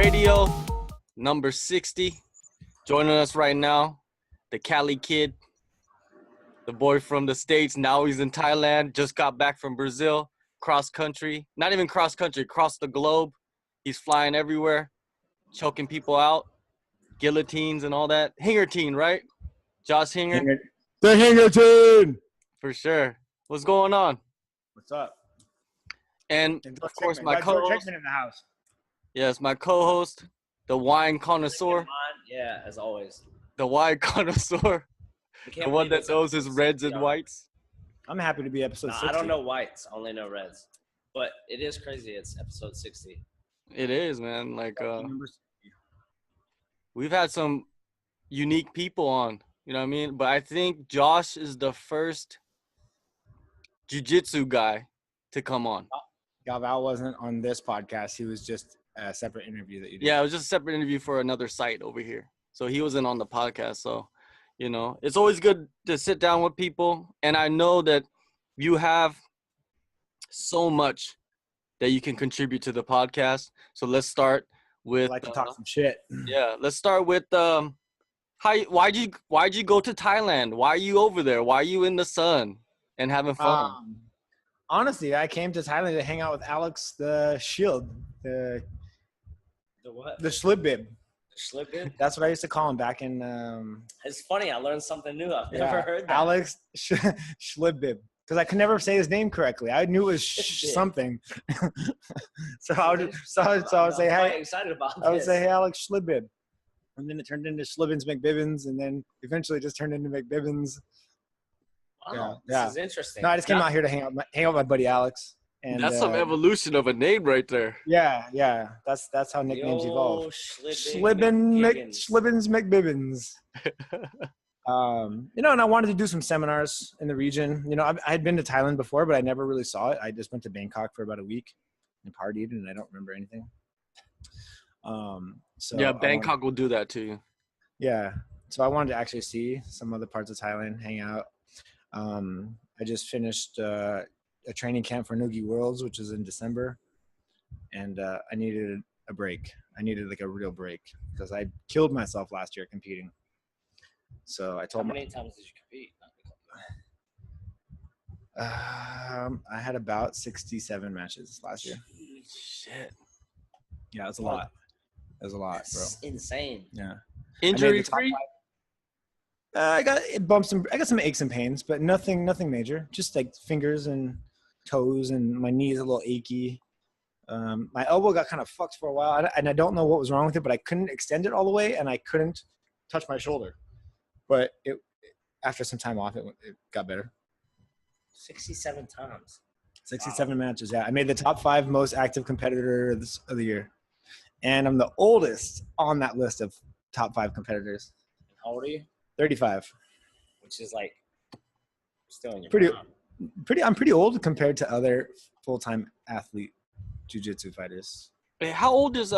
Radio, number 60. Joining us right now, the Cali kid, the boy from the States. Now he's in Thailand, just got back from Brazil, cross country. Not even cross country, across the globe. He's flying everywhere, choking people out, guillotines and all that. Hinger teen, right? Josh Hinger? The Hinger teen! For sure. What's going on? What's up? And, of course, my co-host. In the house. Yes, my co-host, the wine connoisseur. Yeah, as always. The wine connoisseur. The one that knows his reds and whites. I'm happy to be episode 60. I don't know whites. I only know reds. But it is crazy. It's episode 60. It is, man. We've had some unique people on. You know what I mean? But I think Josh is the first jiu-jitsu guy to come on. Galvao wasn't on this podcast. He was just a separate interview that you did. Yeah, it was just a separate interview for another site over here. So he wasn't on the podcast. So, you know, it's always good to sit down with people. And I know that you have so much that you can contribute to the podcast. So let's start with I like to talk some shit. Yeah, let's start with why'd you go to Thailand? Why are you over there? Why are you in the sun and having fun? Honestly, I came to Thailand to hang out with Alex the Shield. The what? The Schlibib. Schlibib? That's what I used to call him back in It's funny, I learned something new. I've never heard that. Alex Schlibib. Because I could never say his name correctly. I knew it was something. so I would say, hey, excited about this. I would say, hey, Alex Schlibib. And then it turned into Schlibbins McBibbins, and then eventually just turned into McBibbins. Wow, this is interesting. No, I just came out here to hang out with my buddy Alex. And that's some evolution of a name right there. Yeah. That's how nicknames evolve. Schlibbins McBibbins. And I wanted to do some seminars in the region. I had been to Thailand before, but I never really saw it. I just went to Bangkok for about a week and partied, and I don't remember anything. Bangkok will do that to you. Yeah. So I wanted to actually see some other parts of Thailand, hang out. I just finished a training camp for Noogie Worlds, which is in December. And I needed a break. I needed like a real break because I killed myself last year competing. So I told How many times did you compete? I had about 67 matches last year. Shit. Yeah, it's a lot. It was a lot, bro. That's insane. Yeah. Injury free? I got some aches and pains, but nothing major. Just like fingers and toes, and my knee is a little achy. My elbow got kind of fucked for a while, and I don't know what was wrong with it, but I couldn't extend it all the way, and I couldn't touch my shoulder. But after some time off, it got better. 67 times. 67 matches, yeah. I made the top 5 most active competitor of the year. And I'm the oldest on that list of top 5 competitors. How old are you? 35. Which is like still in your prime. I'm pretty old compared to other full-time athlete jiu-jitsu fighters. Hey, how old is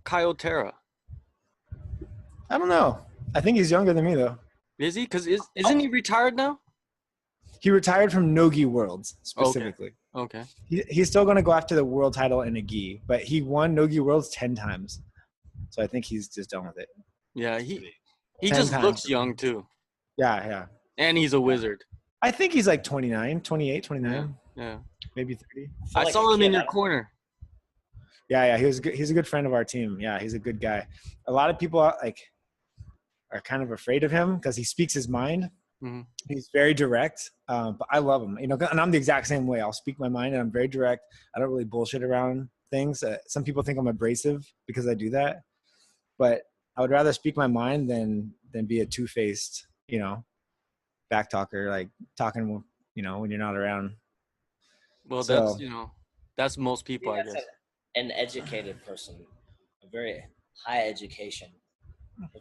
Kyotera? I don't know. I think he's younger than me though. Is he? Because isn't he retired now? He retired from Nogi Worlds specifically. Okay. He's still going to go after the world title in a gi, but he won Nogi Worlds 10 times. So I think he's just done with it. Yeah, he just looks young too. Yeah. And he's a wizard. I think he's like 29, 28, 29. Yeah. Maybe 30. I saw him in your corner. Yeah, he's a good friend of our team. Yeah, he's a good guy. A lot of people are kind of afraid of him because he speaks his mind. Mm-hmm. He's very direct, but I love him. And I'm the exact same way. I'll speak my mind, and I'm very direct. I don't really bullshit around things. Some people think I'm abrasive because I do that, but I would rather speak my mind than be a two-faced, back talker, like talking, when you're not around. Well, that's most people, I guess. An educated person, a very high education,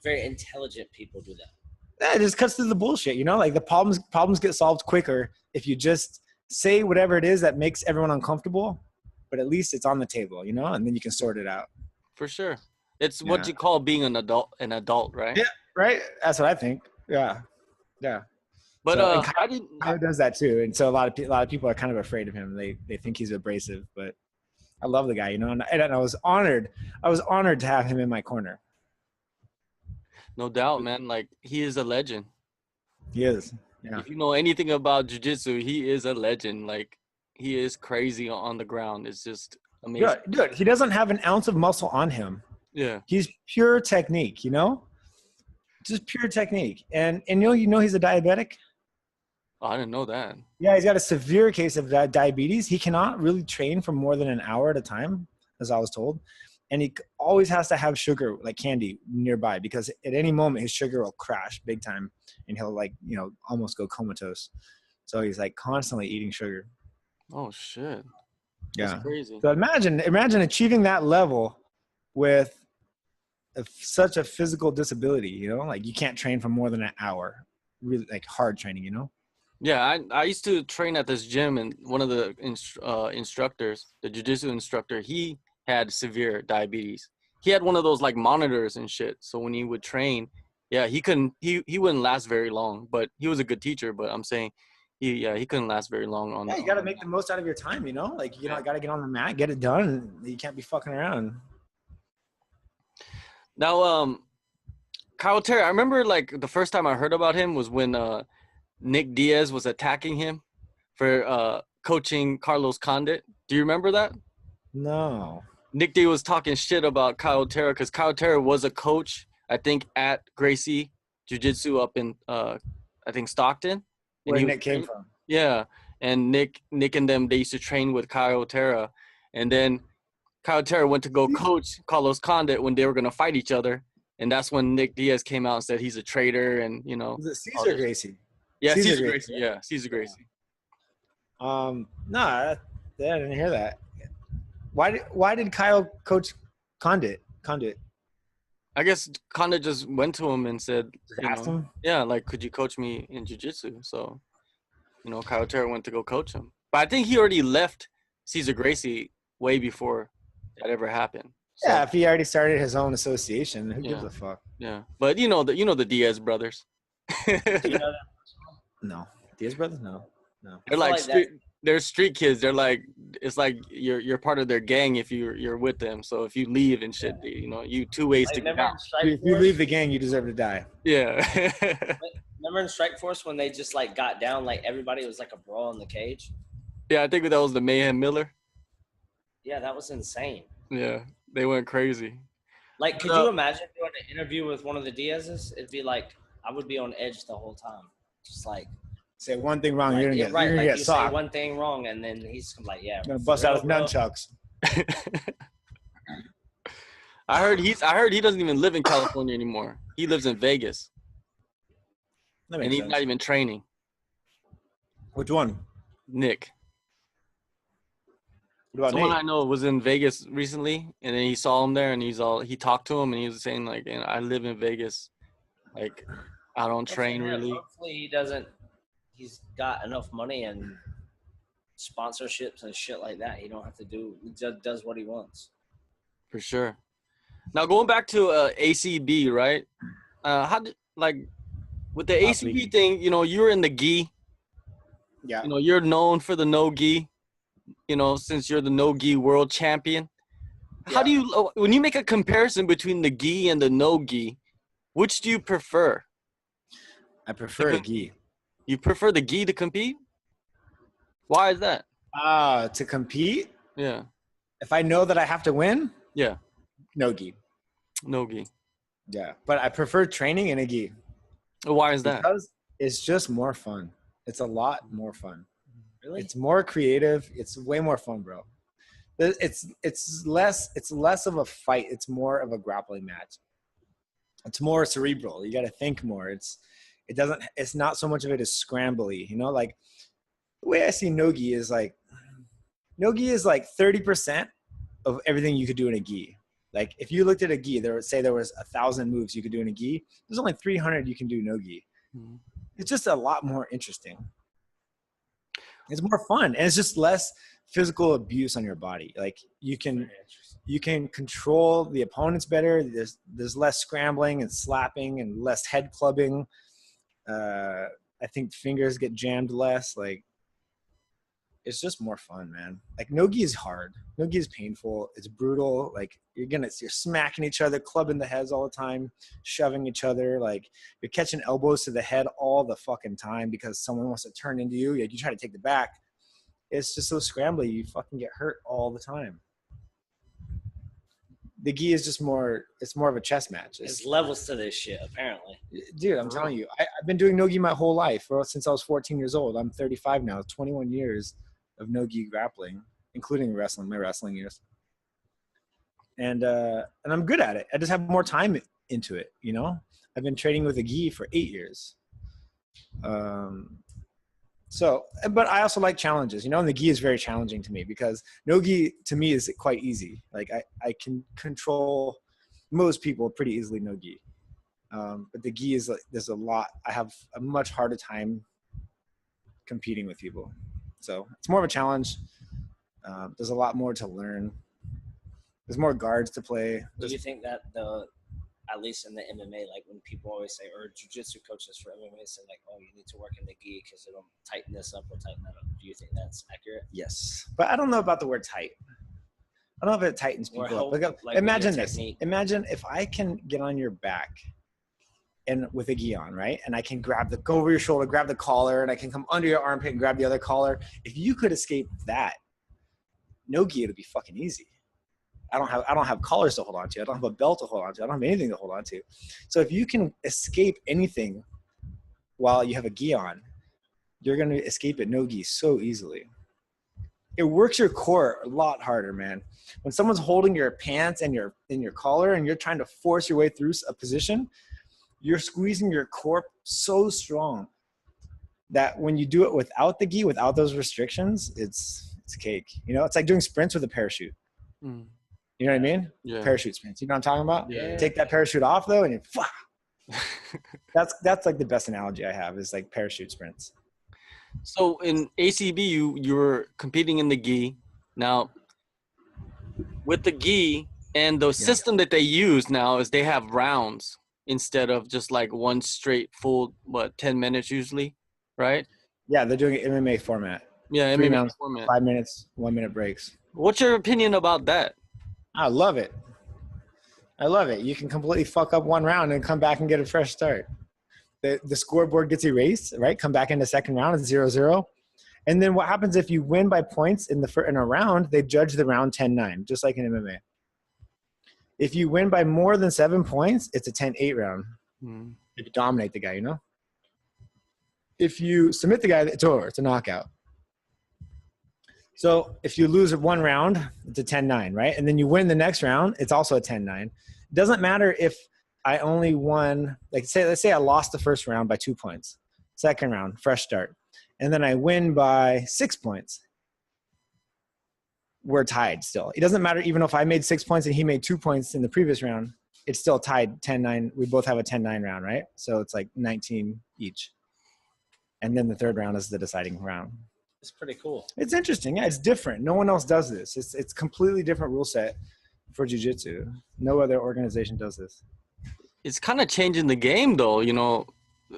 very intelligent people do that. It just cuts through the bullshit, like the problems get solved quicker if you just say whatever it is that makes everyone uncomfortable, but at least it's on the table, and then you can sort it out. For sure. It's what you call being an adult, right? Yeah, right. That's what I think. Yeah. But Kyle does that too, and so a lot of people are kind of afraid of him. They think he's abrasive, but I love the guy, you know, and I was honored. I was honored to have him in my corner. No doubt, man. Like, he is a legend. He is. Yeah. If you know anything about jiu-jitsu, he is a legend. Like, he is crazy on the ground. It's just amazing. Dude, he doesn't have an ounce of muscle on him. Yeah. He's pure technique, you know? Just pure technique. And you know he's a diabetic? Oh, I didn't know that. Yeah, he's got a severe case of diabetes. He cannot really train for more than an hour at a time, as I was told. And he always has to have sugar, like candy, nearby because at any moment his sugar will crash big time and he'll like, you know, almost go comatose. So he's like constantly eating sugar. Oh, shit. Yeah. That's crazy. So imagine achieving that level with such a physical disability, you know, like you can't train for more than an hour, really like hard training, you know? Yeah, I used to train at this gym, and one of the instructors, the jiu-jitsu instructor, he had severe diabetes. He had one of those like monitors and shit. So when he would train, yeah, he wouldn't last very long, but he was a good teacher. But I'm saying he couldn't last very long on. Yeah, you got to make the most out of your time, you know? Like, you know, I got to get on the mat, get it done. You can't be fucking around. Now, Kyle Terry, I remember like the first time I heard about him was when Nick Diaz was attacking him for coaching Carlos Condit. Do you remember that? No. Nick Diaz was talking shit about Kyle Terry because Kyle Terry was a coach, I think, at Gracie Jiu-Jitsu up in, I think, Stockton. Where Nick came from. Yeah, and Nick and them, they used to train with Kyle Terra. And then Kyle Terra went to go coach Carlos Condit when they were going to fight each other. And that's when Nick Diaz came out and said he's a traitor and, you know. Was it Cesar Gracie? Yeah, Cesar Gracie. Yeah, Cesar Gracie. No, I didn't hear that. Why did Kyle coach Condit? I guess Condit just went to him and said, Asked him? Yeah, like, could you coach me in jiu-jitsu? So, you know, Kyle Terra went to go coach him. But I think he already left Cesar Gracie way before that ever happened. So, yeah, if he already started his own association, who gives a fuck? Yeah, but you know the Diaz brothers. Do you know that? No, Diaz brothers, no. They're like they're street kids. They're like, it's like you're part of their gang if you're with them. So if you leave and shit, you know, you two ways to get out. If you leave the gang, you deserve to die. Yeah. Remember in Strike Force when they just like got down, like everybody was like a brawl in the cage? Yeah, I think that was the Mayhem Miller. Yeah, that was insane. Yeah, they went crazy. Like, could you imagine doing an interview with one of the Diaz's? It'd be like, I would be on edge the whole time. Just like, say one thing wrong, you're gonna right, get you socked. say one thing wrong, and then he's like, yeah. Gonna bust out his nunchucks. I heard he doesn't even live in California anymore. He lives in Vegas. And he's not even training. Which one? Nick. What about Someone Nate? I know was in Vegas recently, and then he saw him there, and he talked to him, and he was saying like, I live in Vegas, like I don't train really. Hopefully he's got enough money and sponsorships and shit like that. He don't have to he just does what he wants. For sure. Now going back to ACB, right? How did, like, with the ACB thing, you know, you're in the gi. Yeah. You know, you're known for the no gi. You know, since you're the no gi world champion. How do you, when you make a comparison between the gi and the no gi, which do you prefer? I prefer a gi. You prefer the gi to compete? Why is that? To compete? Yeah. If I know that I have to win? Yeah. No gi. No gi. Yeah. But I prefer training in a gi. Why is that? Because it's just more fun. It's a lot more fun. Really? It's more creative. It's way more fun, bro. It's less of a fight. It's more of a grappling match. It's more cerebral. You got to think more. It's not so much of it as scrambly, you know, like the way I see nogi is like 30% of everything you could do in a gi. Like if you looked at a gi, there was 1,000 moves you could do in a gi. There's only 300 you can do no gi. Mm-hmm. It's just a lot more interesting. It's more fun, and it's just less physical abuse on your body. Like you can control the opponents better. There's less scrambling and slapping and less head clubbing. I think fingers get jammed less. Like it's just more fun, man. Like no-gi is hard. No-gi is painful. It's brutal. Like you're smacking each other, clubbing the heads all the time, shoving each other. Like you're catching elbows to the head all the fucking time because someone wants to turn into you. Like you try to take the back. It's just so scrambly. You fucking get hurt all the time. The gi is just more, it's more of a chess match. There's levels to this shit, apparently. Dude, I'm telling you, I've been doing no-gi my whole life, since I was 14 years old. I'm 35 now, 21 years of no-gi grappling, including wrestling, my wrestling years. And I'm good at it. I just have more time into it, you know? I've been training with a gi for 8 years. But I also like challenges, you know, and the gi is very challenging to me because no gi to me is quite easy. Like I can control most people pretty easily no gi. But the gi is like, there's a lot, I have a much harder time competing with people. So it's more of a challenge. There's a lot more to learn. There's more guards to play. Do you think that at least in the MMA, like when people always say, or jiu-jitsu coaches for MMA say like, oh, you need to work in the gi because it'll tighten this up or tighten that up. Do you think that's accurate? Yes. But I don't know about the word tight. I don't know if it tightens people up. Like, imagine this. Imagine if I can get on your back and with a gi on, right? And I can go over your shoulder, grab the collar, and I can come under your armpit and grab the other collar. If you could escape that, no gi, it'll be fucking easy. I don't have collars to hold on to. I don't have a belt to hold on to. I don't have anything to hold on to. So if you can escape anything while you have a gi on, you're going to escape it no gi so easily. It works your core a lot harder, man. When someone's holding your pants and your collar and you're trying to force your way through a position, you're squeezing your core so strong that when you do it without the gi, without those restrictions, it's cake. You know, it's like doing sprints with a parachute. Mm. You know what I mean? Yeah. Parachute sprints. You know what I'm talking about? Yeah. Take that parachute off though, and that's like the best analogy I have is like parachute sprints. So in ACB, you were competing in the gi. Now, with the gi and the system that they use now is they have rounds instead of just like one straight full 10 minutes usually, right? Yeah, they're doing an MMA format. Yeah, MMA rounds, format. 5 minutes, 1 minute breaks. What's your opinion about that? I love it. You can completely fuck up one round and come back and get a fresh start. The scoreboard gets erased, right? Come back in the second round, it's 0-0. And then what happens if you win by points in a round, they judge the round 10-9, just like in MMA. If you win by more than 7 points, it's a 10-8 round. Mm. If you dominate the guy, you know? If you submit the guy, it's over. It's a knockout. So if you lose one round, it's a 10-9, right? And then you win the next round, it's also a 10-9. It doesn't matter if I only won, let's say I lost the first round by 2 points. Second round, fresh start. And then I win by 6 points. We're tied still. It doesn't matter even if I made 6 points and he made 2 points in the previous round. It's still tied 10-9. We both have a 10-9 round, right? So it's like 19 each. And then the third round is the deciding round. It's pretty cool. It's interesting. Yeah, it's different. No one else does this. It's completely different rule set for jiu-jitsu. No other organization does this. It's kind of changing the game though, you know,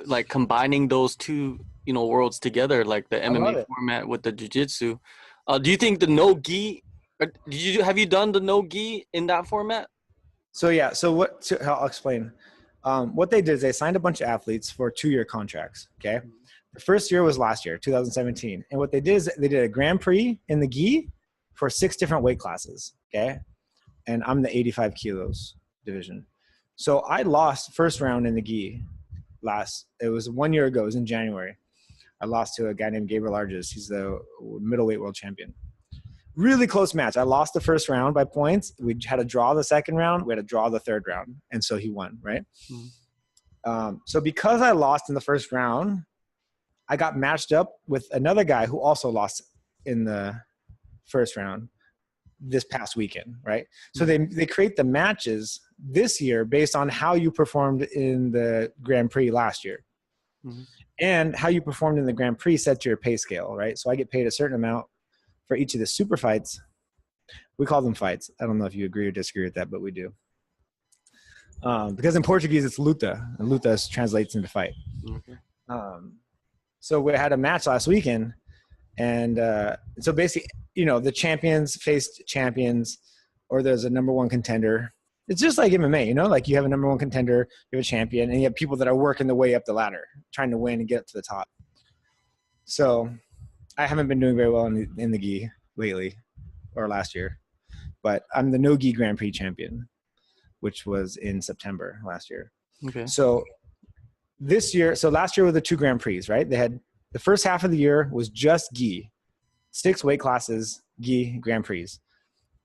like combining those two, you know, worlds together, like the MMA format with the jiu-jitsu. Do you think the no-gi, have you done the no-gi in that format? So yeah, I'll explain. What they did is they signed a bunch of athletes for 2-year contracts, okay? The first year was last year, 2017. And what they did is they did a Grand Prix in the gi for 6 different weight classes, okay? And I'm the 85 kilos division. So I lost first round in the gi it was 1 year ago, it was in January. I lost to a guy named Gabriel Arges. He's the middleweight world champion. Really close match. I lost the first round by points. We had to draw the second round. We had to draw the third round. And so he won, right? Mm-hmm. So because I lost in the first round, I got matched up with another guy who also lost in the first round this past weekend, right? So they create the matches this year based on how you performed in the Grand Prix last year. Mm-hmm. And how you performed in the Grand Prix sets your pay scale, right? So I get paid a certain amount for each of the super fights. We call them fights. I don't know if you agree or disagree with that, but we do. Because in Portuguese, it's luta, and luta translates into fight. Okay. So we had a match last weekend, And so basically, the champions faced champions, or there's a number one contender. It's just like MMA, like you have a number one contender, you have a champion, and you have people that are working the way up the ladder, trying to win and get to the top. So I haven't been doing very well in the gi lately, or last year, but I'm the no gi Grand Prix champion, which was in September last year. Okay. So last year were the 2 Grand Prix, right? They had the first half of the year was just gi, 6 weight classes, gi Grand Prix.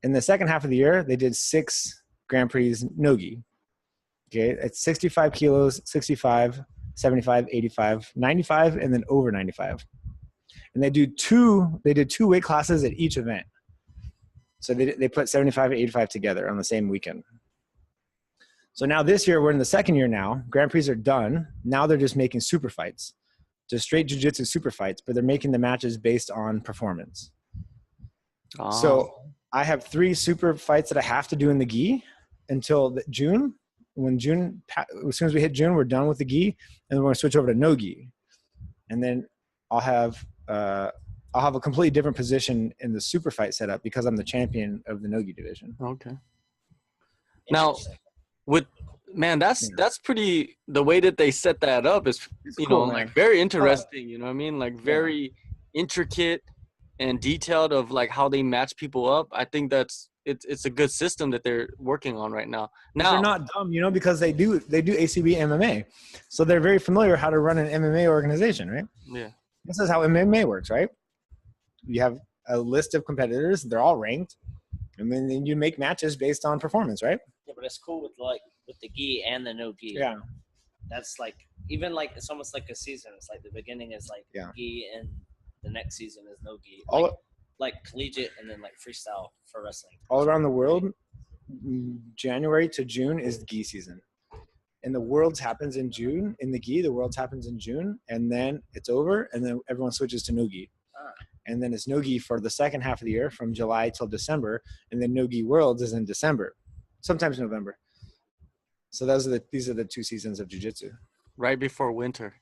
In the second half of the year, they did 6 Grand Prix no gi. Okay, it's 65 kilos, 65, 75, 85, 95, and then over 95. And they did 2 weight classes at each event. So they put 75 and 85 together on the same weekend. So now this year, we're in the second year now. Grand Prix are done. Now they're just making super fights, just straight jiu-jitsu super fights, but they're making the matches based on performance. Oh. So I have 3 super fights that I have to do in the gi until June. As soon as we hit June, we're done with the gi, and then we're going to switch over to no gi. And then I'll have a completely different position in the super fight setup because I'm the champion of the no gi division. Okay. Now, that's pretty. The way that they set that up is, cool, like very interesting. You know what I mean? Like very intricate and detailed of like how they match people up. I think it's a good system that they're working on right now. Now they're not dumb, because they do ACB MMA, so they're very familiar how to run an MMA organization, right? Yeah. This is how MMA works, right? You have a list of competitors; they're all ranked, and then you make matches based on performance, right? Yeah, but it's cool with the gi and the no gi. Yeah. That's even it's almost like a season. It's like the beginning is gi and the next season is no gi. Like collegiate and then like freestyle for wrestling. All around the world, January to June is gi season. And the Worlds happens in June. In the gi, the Worlds happens in June, and then it's over, and then everyone switches to no gi. And then it's no gi for the second half of the year from July till December, and then no gi Worlds is in December, sometimes November. So these are the 2 seasons of jiu-jitsu. Right before winter.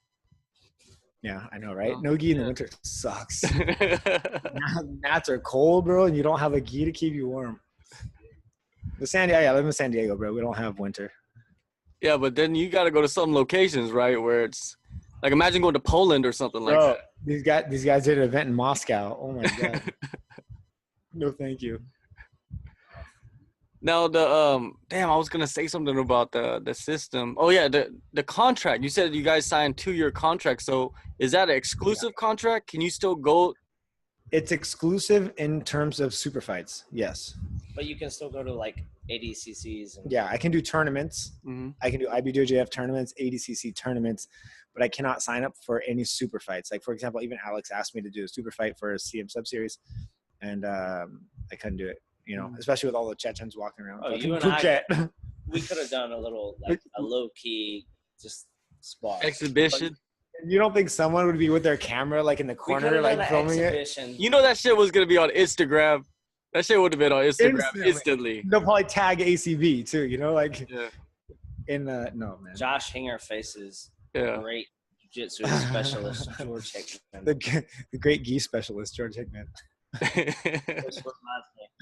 Yeah, I know, right? No gi in the winter sucks. Mats are cold, bro, and you don't have a gi to keep you warm. I live in San Diego, bro. We don't have winter. Yeah, but then you got to go to some locations, right, where it's like, imagine going to Poland or something like that. These guys did an event in Moscow. Oh my god. No, thank you. Now I was gonna say something about the system. Oh yeah, the contract. You said you guys signed 2-year contract. So is that an exclusive contract? Can you still go? It's exclusive in terms of super fights. Yes. But you can still go to like ADCCs. Yeah, I can do tournaments. Mm-hmm. I can do IBJJF tournaments, ADCC tournaments, but I cannot sign up for any super fights. Like for example, even Alex asked me to do a super fight for a CM sub series, and I couldn't do it. Especially with all the Chechens walking around. Oh, you and we could have done a little, a low-key just spot. Exhibition. You don't think someone would be with their camera, in the corner, filming exhibition. it? That shit was going to be on Instagram. That shit would have been on Instagram instantly. They'll probably tag ACB, too, Yeah. No, man. Josh Hinger faces great jiu-jitsu specialist, George Hickman. The great gi specialist, George Hickman.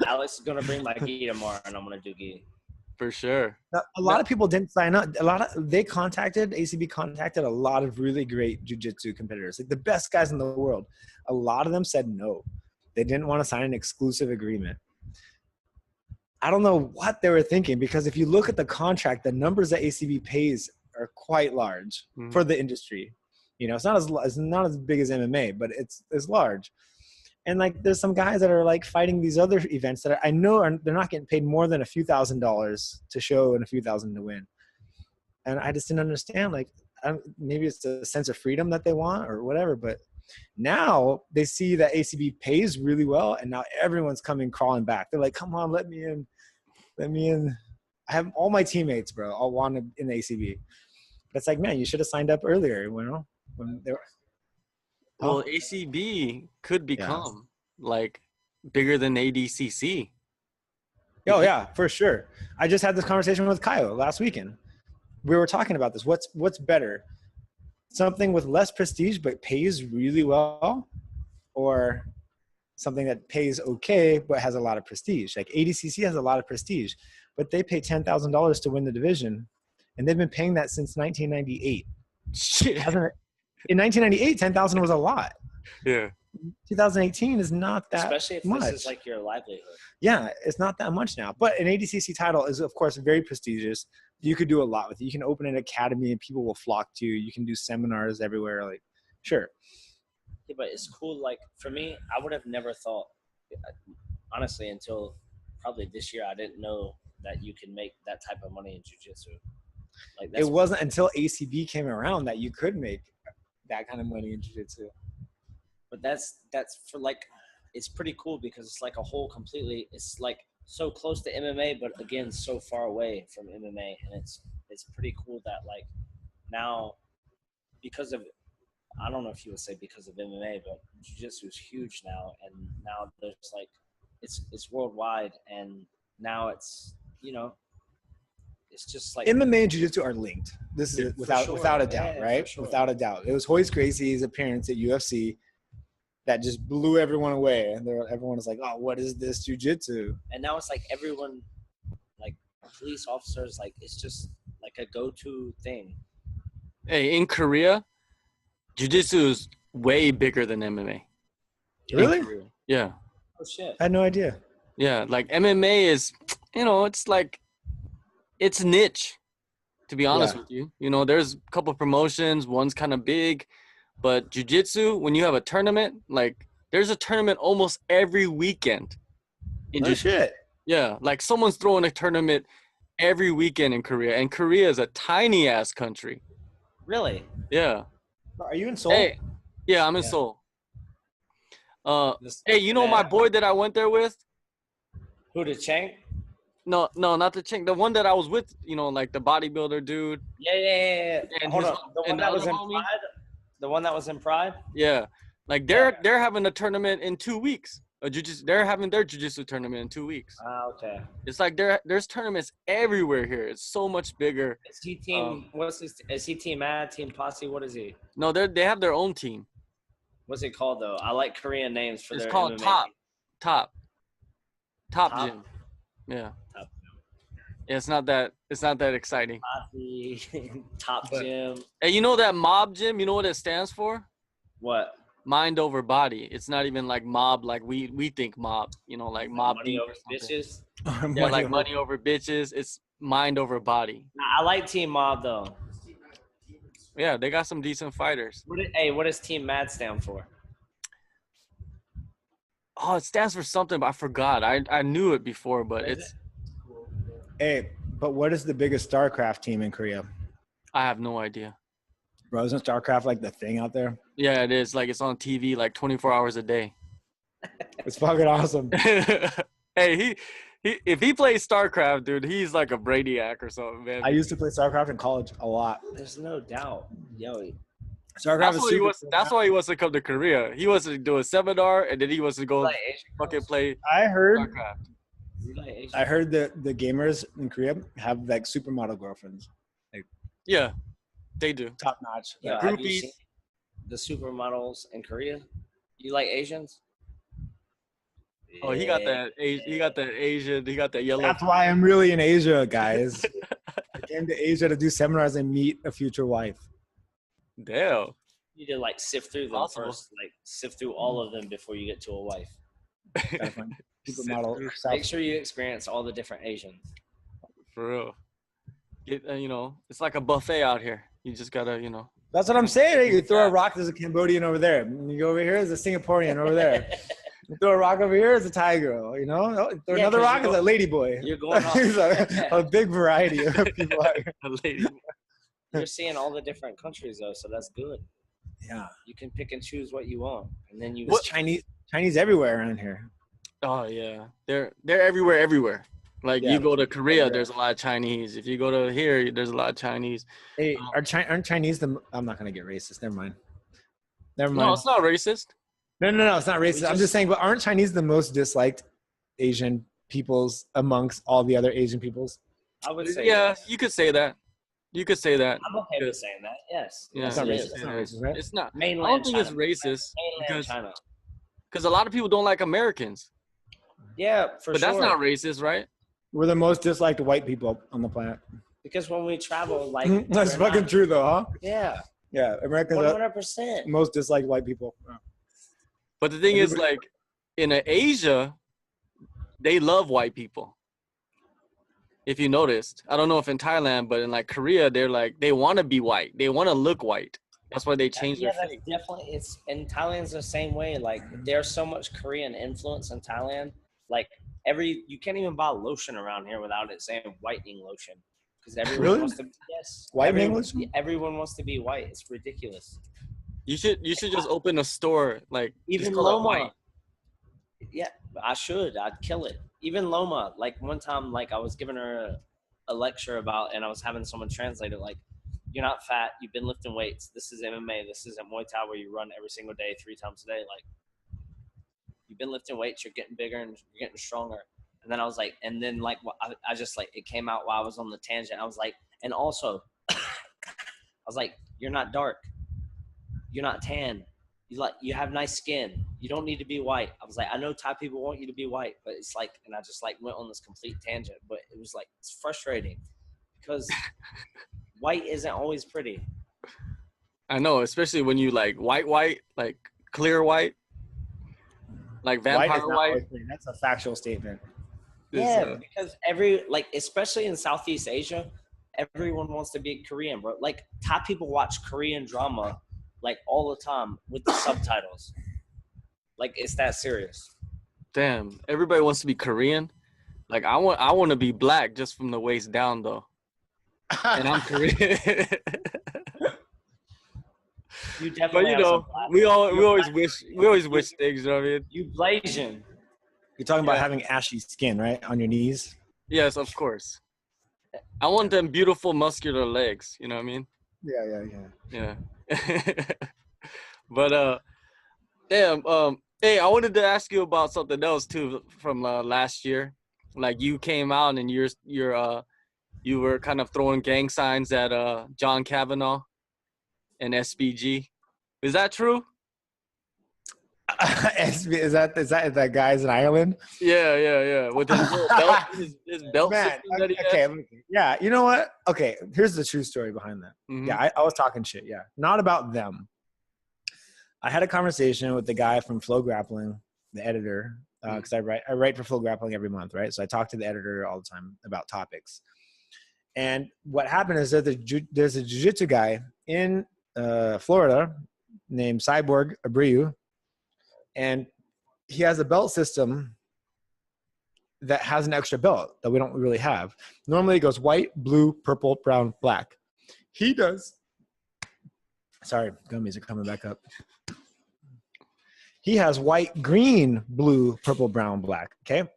Alex is gonna bring my gi tomorrow, and I'm gonna do gi for sure. A lot of people didn't sign up. ACB contacted a lot of really great jiu-jitsu competitors, like the best guys in the world. A lot of them said no. They didn't want to sign an exclusive agreement. I don't know what they were thinking, because if you look at the contract, the numbers that ACB pays are quite large for the industry. It's not as big as MMA, but it's large. And there's some guys that are fighting these other events that I know they're not getting paid more than a few $1,000s to show and a few thousand to win. And I just didn't understand. Maybe it's a sense of freedom that they want or whatever. But now they see that ACB pays really well, and now everyone's coming crawling back. They're like, "Come on, let me in, let me in." I have all my teammates, bro, all want in the ACB. But it's man, you should have signed up earlier. When they were. Well, ACB could become bigger than ADCC. Oh yeah, for sure. I just had this conversation with Kyle last weekend. We were talking about this. What's better? Something with less prestige but pays really well, or something that pays okay but has a lot of prestige. Like ADCC has a lot of prestige, but they pay $10,000 to win the division, and they've been paying that since 1998. Shit. In 1998, 10,000 was a lot. Yeah. 2018 is not that Especially if much. this is like your livelihood. Yeah, it's not that much now. But an ADCC title is, of course, very prestigious. You could do a lot with it. You can open an academy and people will flock to you. You can do seminars everywhere. Like, sure. Yeah, but it's cool. Like for me, I would have never thought, honestly, until probably this year, I didn't know that you can make that type of money in jiu-jitsu. Like It wasn't until ACB came around that you could make that kind of money in jiu-jitsu. But that's for like, it's pretty cool because it's like a whole completely. It's like so close to MMA, but again, so far away from MMA, and it's pretty cool that like now because of, I don't know if you would say because of MMA, but jiu-jitsu is huge now, and now there's like it's worldwide, and now it's it's just like MMA and jiu-jitsu are linked. This is without a doubt, yeah, right? sure. Without a doubt. It was Royce Gracie's appearance at UFC that just blew everyone away, and everyone was like, "Oh, what is this jiu-jitsu?" And now it's like everyone, like police officers, like it's just like a go-to thing. Hey, in Korea, jiu-jitsu is way bigger than MMA. Really? Yeah. Oh shit! I had no idea. Yeah, like MMA is, it's like, it's niche, to be honest with you. There's a couple of promotions, one's kind of big, but jiu-jitsu, when you have a tournament, like there's a tournament almost every weekend. No shit. Yeah, like someone's throwing a tournament every weekend in Korea, and Korea is a tiny ass country. Really? Yeah. Are you in Seoul? Hey, yeah, I'm in Seoul. Hey, my boy that I went there with? Who, the Chang? No, not the Chink. The one that I was with, like the bodybuilder dude. Yeah. And Hold his- on. The one and the that was other in homie? Pride? The one that was in Pride? Yeah, like they're having a tournament in 2 weeks. They're having their jiu-jitsu tournament in 2 weeks. Okay. It's like there's tournaments everywhere here. It's so much bigger. Is he team? Is he team Ad, team Posse? What is he? No, they have their own team. What's it called though? I like Korean names for It's their called MMA. Top Top? Gym. Yeah. Top. Yeah, it's not that exciting. Posse, Top But- Gym. Hey, you know that mob gym? You know what it stands for? What? Mind over body. It's not even like mob like we think mob. Like mob Money deep over or something. bitches. Yeah, like money over bitches. It's mind over body. Nah, I like Team Mob though. Yeah, they got some decent fighters. What does Team Mad stand for? Oh, it stands for something, but I forgot. I knew it before, but it's Hey, but what is the biggest StarCraft team in Korea? I have no idea. Bro, isn't StarCraft like the thing out there? Yeah, it is. Like it's on TV like 24 hours a day. It's fucking awesome. Hey, he if he plays StarCraft, dude, he's like a Brainiac or something, man. I used to play StarCraft in college a lot. There's no doubt. Yo, StarCraft That's is why super cool. that's why he wants to come to Korea. He wants to do a seminar, and then he wants to go like Asian fucking girls? play I heard StarCraft. You like Asian I heard that the gamers in Korea have like supermodel girlfriends. Yeah, they do. Top notch. Yo, have you Groupies. seen the supermodels in Korea? You like Asians? Oh, he got that. He got that Asian. He got that yellow. That's why I'm really in Asia, guys. I came to Asia to do seminars and meet a future wife. Damn. You need to like sift through them Possible. first, like sift through all of them before you get to a wife. Gotta find supermodel. Make sure you experience all the different Asians. For real. It's like a buffet out here. You just gotta, That's what I'm saying. You throw a rock, there's a Cambodian over there. You go over here, there's a Singaporean over there. You throw a rock over here, it's a Thai girl. Throw another 'cause rock, it's a lady boy. You're going off. There's a big variety of people out here. a lady. You're seeing all the different countries though, so that's good. Yeah. You can pick and choose what you want, and then you. There's Chinese everywhere around here. Oh yeah, they're everywhere. Like Yeah, you go to Korea, everywhere. there's a lot of Chinese. If you go to here, there's a lot of Chinese. Hey, aren't Chinese the? I'm not gonna get racist. Never mind. No, it's not racist. No, it's not racist. I'm just saying, but aren't Chinese the most disliked Asian peoples amongst all the other Asian peoples? I would say. Yeah, yes. you could say that. You could say that. I'm okay with saying that. Yes. Yeah. It's not it racist. is. It's not racist, right? It's not. Mainland I don't think China. it's racist Mainland because China. Because a lot of people don't like Americans. Yeah, for But sure. that's not racist, right? We're the most disliked white people on the planet. Because when we travel, like That's fucking true, though, huh? Yeah, Yeah, Americans are 100%. most disliked white people. But the thing is, like, in Asia, they love white people. If you noticed, I don't know if in Thailand, but in like Korea, they're like, they want to be white. They want to look white. That's why they change Yeah, their that's face. definitely. It's in Thailand's the same way. Like there's so much Korean influence in Thailand. Like you can't even buy lotion around here without it saying whitening lotion because everyone Really? wants to. Yes, Whitening everyone, lotion? everyone wants to be white. It's ridiculous. You should just open a store like Even just call it Loma. white. Yeah, I should. I'd kill it. Even Loma. Like one time, like I was giving her a lecture about, and I was having someone translate it. Like, you're not fat. You've been lifting weights. This is MMA. This isn't Muay Thai where you run every single day, 3 times a day. Like, you've been lifting weights. You're getting bigger and you're getting stronger. And then I was like, and then like I just like it came out while I was on the tangent. I was like, and also, I was like, you're not dark. You're not tan. You have nice skin. You don't need to be white. I was like, I know Thai people want you to be white, but it's like, and I just like went on this complete tangent, but it was like, it's frustrating because white isn't always pretty. I know, especially when you like white, like clear white, like vampire white. That's a factual statement. Yeah, because especially in Southeast Asia, everyone wants to be Korean, bro. Like Thai people watch Korean drama like all the time with the subtitles. Like it's that serious. Damn, everybody wants to be Korean. Like I want to be black just from the waist down though. And I'm Korean. You definitely. But you know, we always wish things. You know what I mean? You Blasian. You're talking about having ashy skin, right, on your knees? Yes, of course. I want them beautiful muscular legs. You know what I mean? Yeah. But damn. Hey, I wanted to ask you about something else too from last year. Like you came out and you were kind of throwing gang signs at John Kavanaugh and SBG. Is that true? Is that guy's in Ireland? Yeah. With his little belt, his belt Man, system that he okay, has. yeah. You know what? Okay, here's the true story behind that. Mhm. Yeah, I was talking shit. Yeah, not about them. I had a conversation with the guy from FloGrappling, the editor, because I write for FloGrappling every month, right? So I talk to the editor all the time about topics. And what happened is that there's a jiu-jitsu guy in Florida named Cyborg Abreu, and he has a belt system that has an extra belt that we don't really have. Normally it goes white, blue, purple, brown, black. He does. Sorry, gummies are coming back up. He has white, green, blue, purple, brown, black. Okay.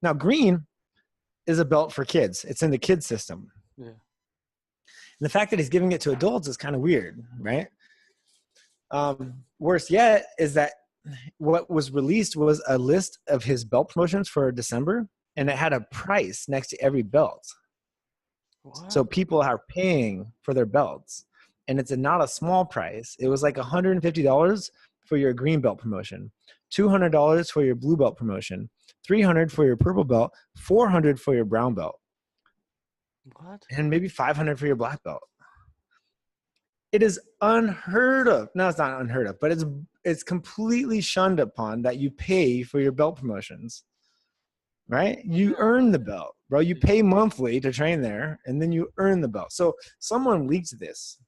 Now green is a belt for kids. It's in the kids system. Yeah. And the fact that he's giving it to adults is kind of weird, right? Worse yet is that what was released was a list of his belt promotions for December, and it had a price next to every belt. What? So people are paying for their belts, and it's not a small price. It was like $150 for your green belt promotion, $200 for your blue belt promotion, $300 for your purple belt, $400 for your brown belt. What? And maybe $500 for your black belt. It is unheard of. No, it's not unheard of, but it's completely shunned upon that you pay for your belt promotions, right? You earn the belt, bro. You pay monthly to train there, and then you earn the belt. So someone leaked this.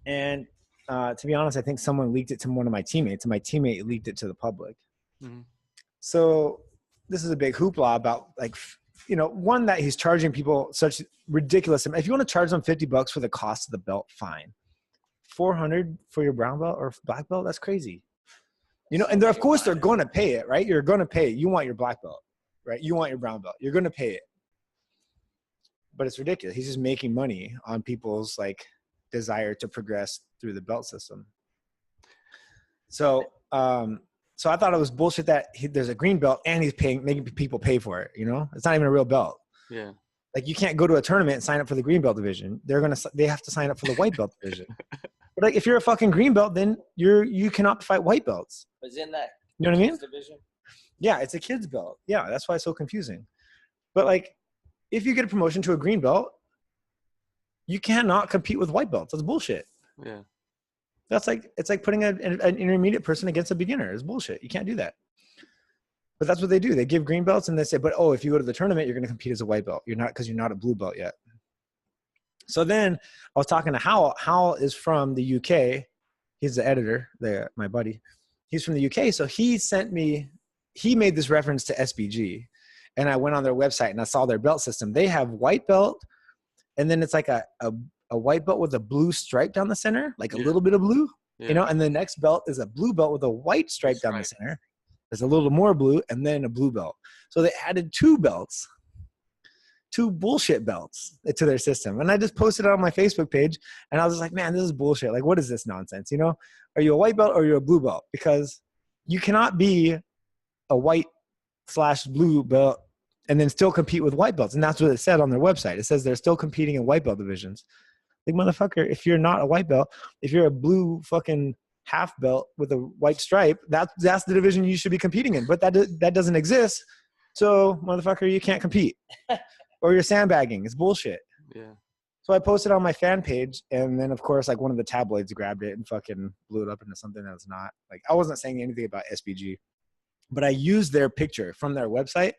And to be honest, I think someone leaked it to one of my teammates, and my teammate leaked it to the public. Mm-hmm. So this is a big hoopla about, like, you know, one, that he's charging people such ridiculous. If you want to charge them $50 for the cost of the belt, fine. $400 for your brown belt or black belt, that's crazy. You know, and of course they're going to pay it, right? You're going to pay it. You want your black belt, right? You want your brown belt. You're going to pay it. But it's ridiculous. He's just making money on people's, like, desire to progress through the belt system. So, so I thought it was bullshit that there's a green belt and he's making people pay for it. You know, it's not even a real belt. Yeah. Like, you can't go to a tournament and sign up for the green belt division. They have to sign up for the white belt division. But like, if you're a fucking green belt, then you cannot fight white belts. Was in that You know what I mean? kids division? Yeah, it's a kid's belt. Yeah, that's why it's so confusing. But like, if you get a promotion to a green belt, you cannot compete with white belts. That's bullshit. Yeah. That's like, it's like putting an intermediate person against a beginner. It's bullshit. You can't do that. But that's what they do. They give green belts and they say, but oh, if you go to the tournament, you're going to compete as a white belt. You're not, because you're not a blue belt yet. So then I was talking to Hal. Hal is from the UK. He's the editor, my buddy. He's from the UK. So he made this reference to SBG. And I went on their website and I saw their belt system. They have white belt, and then it's like a white belt with a blue stripe down the center, like a little bit of blue, you know, and the next belt is a blue belt with a white stripe down the center. There's a little more blue, and then a blue belt. So they added 2 belts, 2 bullshit belts to their system. And I just posted it on my Facebook page, and I was just like, man, this is bullshit. Like, what is this nonsense? You know, are you a white belt or are you a blue belt? Because you cannot be a white/blue belt and then still compete with white belts. And that's what it said on their website. It says they're still competing in white belt divisions. Like, motherfucker, if you're not a white belt, if you're a blue fucking half belt with a white stripe, that's the division you should be competing in. But that doesn't exist. So, motherfucker, you can't compete. Or you're sandbagging. It's bullshit. Yeah. So I posted on my fan page, and then, of course, like, one of the tabloids grabbed it and fucking blew it up into something that was not. Like, I wasn't saying anything about SBG. But I used their picture from their website,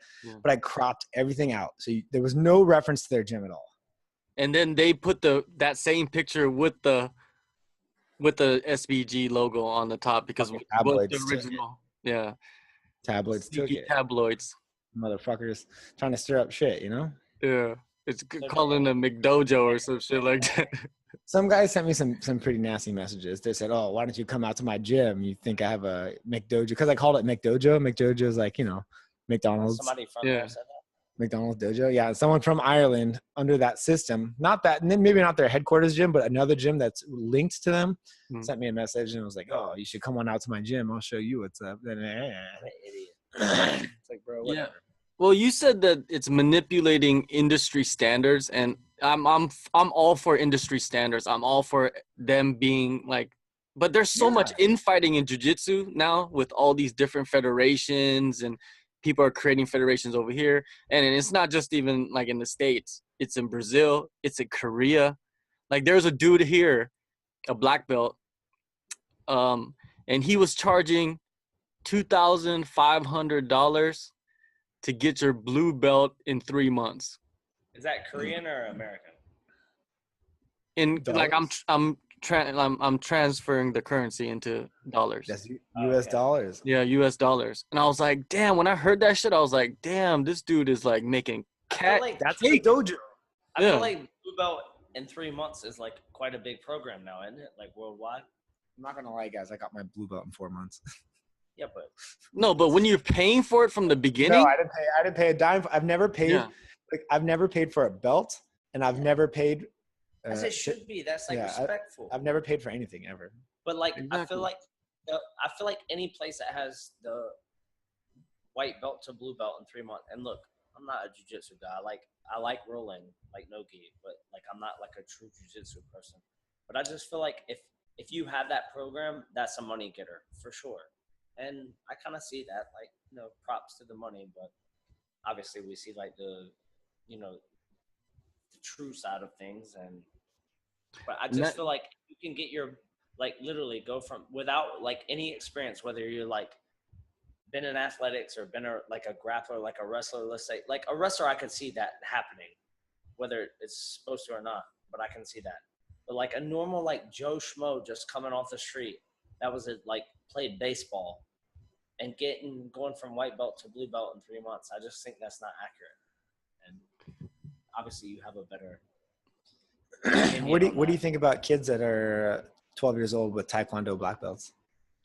but I cropped everything out. So there was no reference to their gym at all. And then they put that same picture with the SBG logo on the top because it was the original. Yeah. Tabloids took it. Tabloids. Motherfuckers trying to stir up shit, you know? Yeah. It's calling a McDojo or some shit like that. Some guys sent me some pretty nasty messages. They said, oh, why don't you come out to my gym? You think I have a McDojo? Because I called it McDojo. McDojo is like, you know, McDonald's. Somebody from there said that. McDonald's dojo. Yeah, someone from Ireland under that system. Not that, maybe not their headquarters gym, but another gym that's linked to them sent me a message and was like, oh, you should come on out to my gym. I'll show you what's up. Then, it's like, bro, whatever. Yeah. Well, you said that it's manipulating industry standards, and I'm all for industry standards. I'm all for them being like, but there's so much infighting in jiu-jitsu now with all these different federations, and people are creating federations over here. And it's not just even like in the States. It's in Brazil. It's in Korea. Like, there's a dude here, a black belt, and he was charging $2,500 to get your blue belt in 3 months. Is that Korean or American? In like, I'm transferring the currency into dollars. That's U.S. dollars. Yeah, U.S. dollars. And I was like, damn. When I heard that shit, I was like, damn, this dude is like making cat. Like that's a dojo. I feel like blue belt in 3 months is like quite a big program now, isn't it? Like worldwide. I'm not gonna lie, guys. I got my blue belt in 4 months. Yeah, but no, but when you're paying for it from the beginning, no, I didn't pay a dime. I've never paid. Like, I've never paid for a belt, and I've never paid. As it should be. That's like respectful. I've never paid for anything ever. But like, exactly. I feel like any place that has the white belt to blue belt in 3 months. And look, I'm not a jiu-jitsu guy. I like rolling, like no gi, but like I'm not like a true jiu-jitsu person. But I just feel like if you have that program, that's a money getter for sure. And I kind of see that, like, you know, props to the money, but obviously we see like the, you know, the true side of things. But I just feel like you can get your, like, literally go from without like any experience, whether you're like been in athletics or been like a grappler, like a wrestler, let's say, like a wrestler, I could see that happening, whether it's supposed to or not, but I can see that. But like a normal, like Joe Schmo just coming off the street, that was it, like played baseball and going from white belt to blue belt in 3 months. I just think that's not accurate. And obviously you have a better. What do you think about kids that are 12 years old with Taekwondo black belts?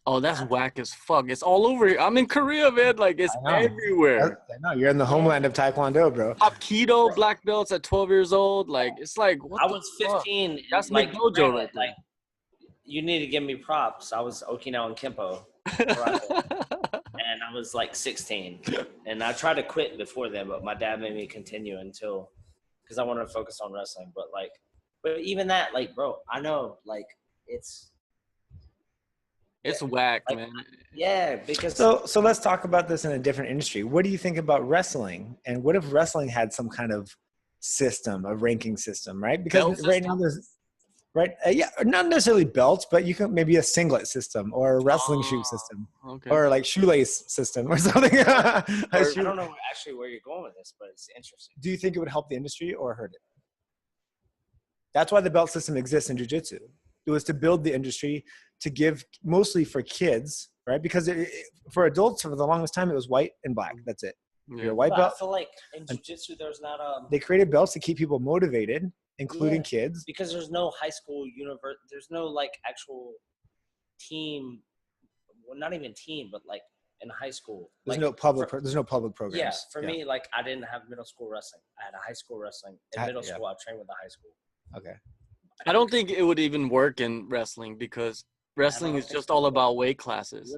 Oh, that's whack as fuck. It's all over. I'm in Korea, man. Like, it's everywhere. I know. You're in the homeland of Taekwondo, bro. Hapkido black belts at 12 years old. Like, it's like, what I was 15. That's like McDojo right there. Like, you need to give me props. I was Okinawan Kempo. And I was like 16. And I tried to quit before then, but my dad made me continue because I wanted to focus on wrestling. But even that, like, bro, I know, like, it's It's whack, Like, man. yeah, because So let's talk about this in a different industry. What do you think about wrestling? And what if wrestling had some kind of system, a ranking system, right? Because Belt right now there's yeah, not necessarily belts, but you can maybe a singlet system or a wrestling shoe system Okay. or like shoelace system or something. I don't know actually where you're going with this, but it's interesting. Do you think it would help the industry or hurt it? That's why the belt system exists in jiu-jitsu. It was to build the industry, to give mostly for kids, right? Because for adults, for the longest time, it was white and black. That's it. Yeah. You're a white But belt. I feel like in jiu-jitsu, there's not They created belts to keep people motivated, including kids. because there's no high school there's no like actual team, well, not even team, but like in high school. There's like, no public. There's no public programs. Yeah, for me, like I didn't have middle school wrestling. I had a high school wrestling. In middle school, I trained with the high school. Okay. I don't think it would even work in wrestling because wrestling is just all about weight classes.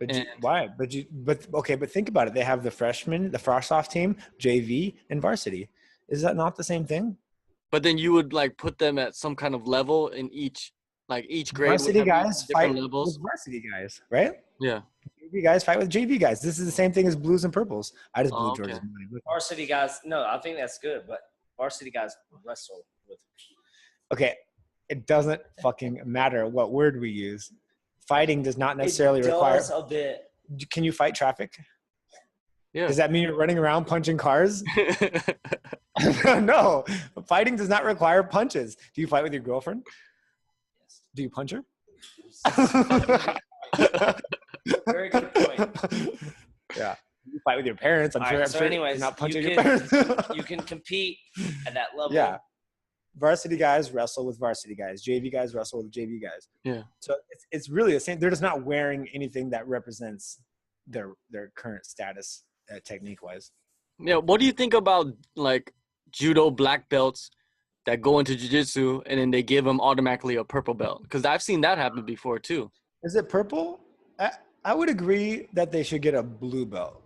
But why? But think about it. They have the freshmen, the frost-off team, JV, and varsity. Is that not the same thing? But then you would like put them at some kind of level in each grade. Varsity guys fight levels. with varsity guys, right? Yeah. JV guys fight with JV guys. This is the same thing as blues and purples. I just blew George's mind. Varsity guys, no, I think that's good, but varsity guys wrestle with. Okay, it doesn't fucking matter what word we use. Fighting does not necessarily require. A bit. Can you fight traffic? Yeah. Does that mean you're running around punching cars? No, fighting does not require punches. Do you fight with your girlfriend? Yes. Do you punch her? Very good point. Yeah. You fight with your parents. I'm sure. So anyways, you're not punching your parents. You can compete at that level. Yeah. Varsity guys wrestle with varsity guys. JV guys wrestle with JV guys. Yeah. So it's really the same. They're just not wearing anything that represents their current status technique wise. Yeah. What do you think about like judo black belts that go into jiu-jitsu and then they give them automatically a purple belt? Because I've seen that happen before too. Is it purple? I would agree that they should get a blue belt.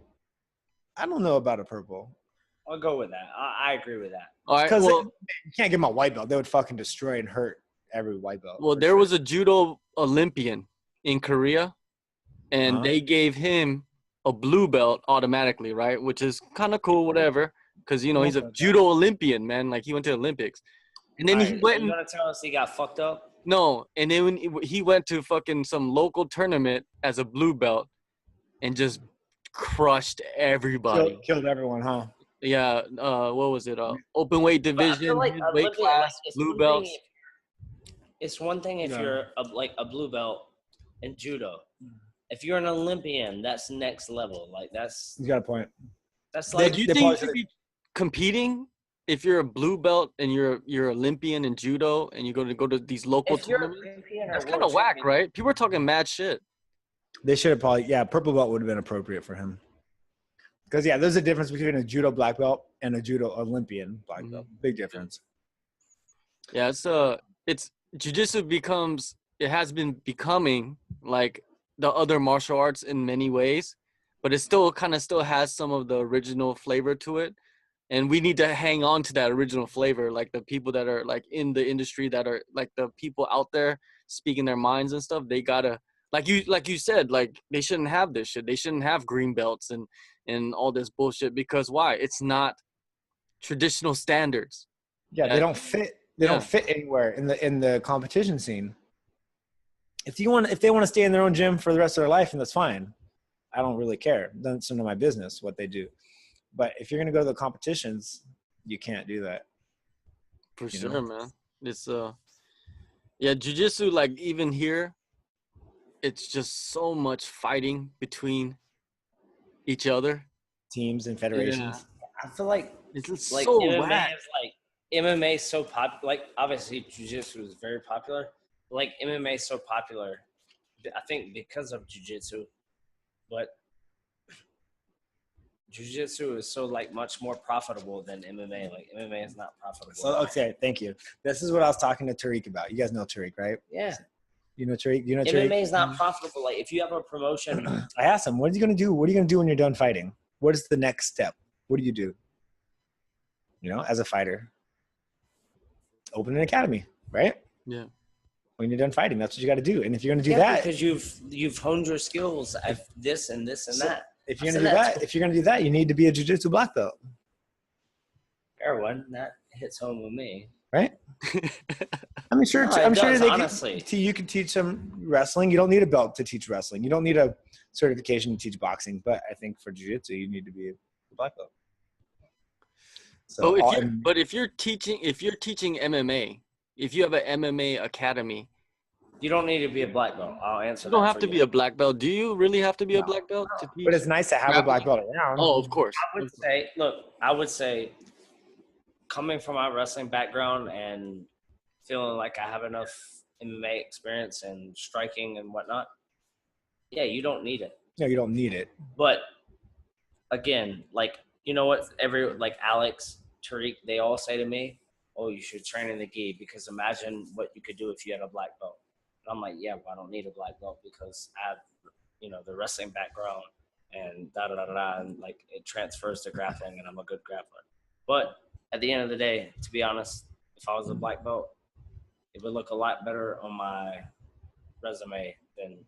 I don't know about a purple. I'll go with that. I agree with that. All right. Because Well, you can't give them a white belt. They would fucking destroy and hurt every white belt. well, there was a judo Olympian in Korea, and they gave him a blue belt automatically, right? Which is kind of cool, whatever. Because he's a judo Olympian, man. Like he went to the Olympics, and then he went. You gonna tell us he got fucked up? No, and then when he went to fucking some local tournament as a blue belt, and just crushed everybody. Killed everyone, huh? Yeah, what was it? Open weight division, like weight class, blue belts. It's one thing if you're a blue belt in judo. If you're an Olympian, that's next level. Like that's. You got a point. That's like. Do you think you should be competing if you're a blue belt and you're Olympian in judo and you go to these local tournaments? That's kind of whack, right? People are talking mad shit. They should have probably purple belt would have been appropriate for him. Because there's a difference between a judo black belt and a judo Olympian black belt. Big difference. Yeah, it's jiu-jitsu has been becoming like the other martial arts in many ways, but it still has some of the original flavor to it. And we need to hang on to that original flavor, like the people that are like in the industry that are like the people out there speaking their minds and stuff. They gotta like you said, like they shouldn't have this shit. They shouldn't have green belts and all this bullshit because why? It's not traditional standards. Yeah, they don't fit. They don't fit anywhere in the competition scene. If they want to stay in their own gym for the rest of their life, and that's fine. I don't really care. That's none of my business what they do. But if you're gonna go to the competitions, you can't do that. For sure, man. It's jiu-jitsu, like even here, it's just so much fighting between each other. Teams and federations. Yeah. I feel like it's like so MMA whack. is like MMA is so popular. Like obviously jiu-jitsu is very popular. But like MMA is so popular, I think because of jiu-jitsu, but jiu-jitsu is so like much more profitable than MMA. Like MMA is not profitable. So okay, thank you. This is what I was talking to Tariq about. You guys know Tariq, right? Yeah. You know Tariq? MMA is not profitable. Like if you have a promotion. I asked him, what are you gonna do? What are you gonna do when you're done fighting? What is the next step? What do you do? As a fighter. Open an academy, right? Yeah. when you're done fighting. That's what you got to do. And if you're going to do that, because you've honed your skills at this and this and that. If you're going to do that, you need to be a jiu-jitsu black belt. Fair one. That hits home with me. Right? I mean, sure. No, I'm sure they honestly. you can teach them wrestling. You don't need a belt to teach wrestling. You don't need a certification to teach boxing. But I think for jiu-jitsu, you need to be a black belt. So, if you're teaching MMA, if you have an MMA academy, you don't need to be a black belt. I'll answer. You don't have to be a black belt. Do you really have to be a black belt to teach? But it's nice to have a black belt around. Oh, of course. I would say, coming from my wrestling background and feeling like I have enough MMA experience and striking and whatnot, yeah, you don't need it. No, you don't need it. But again, like, you know what? Like Alex, Tariq, they all say to me, oh, you should train in the gi because imagine what you could do if you had a black belt. And I'm like, yeah, well, I don't need a black belt because I have, the wrestling background and da-da-da-da-da, and like it transfers to grappling and I'm a good grappler. But at the end of the day, to be honest, if I was a black belt, it would look a lot better on my resume than,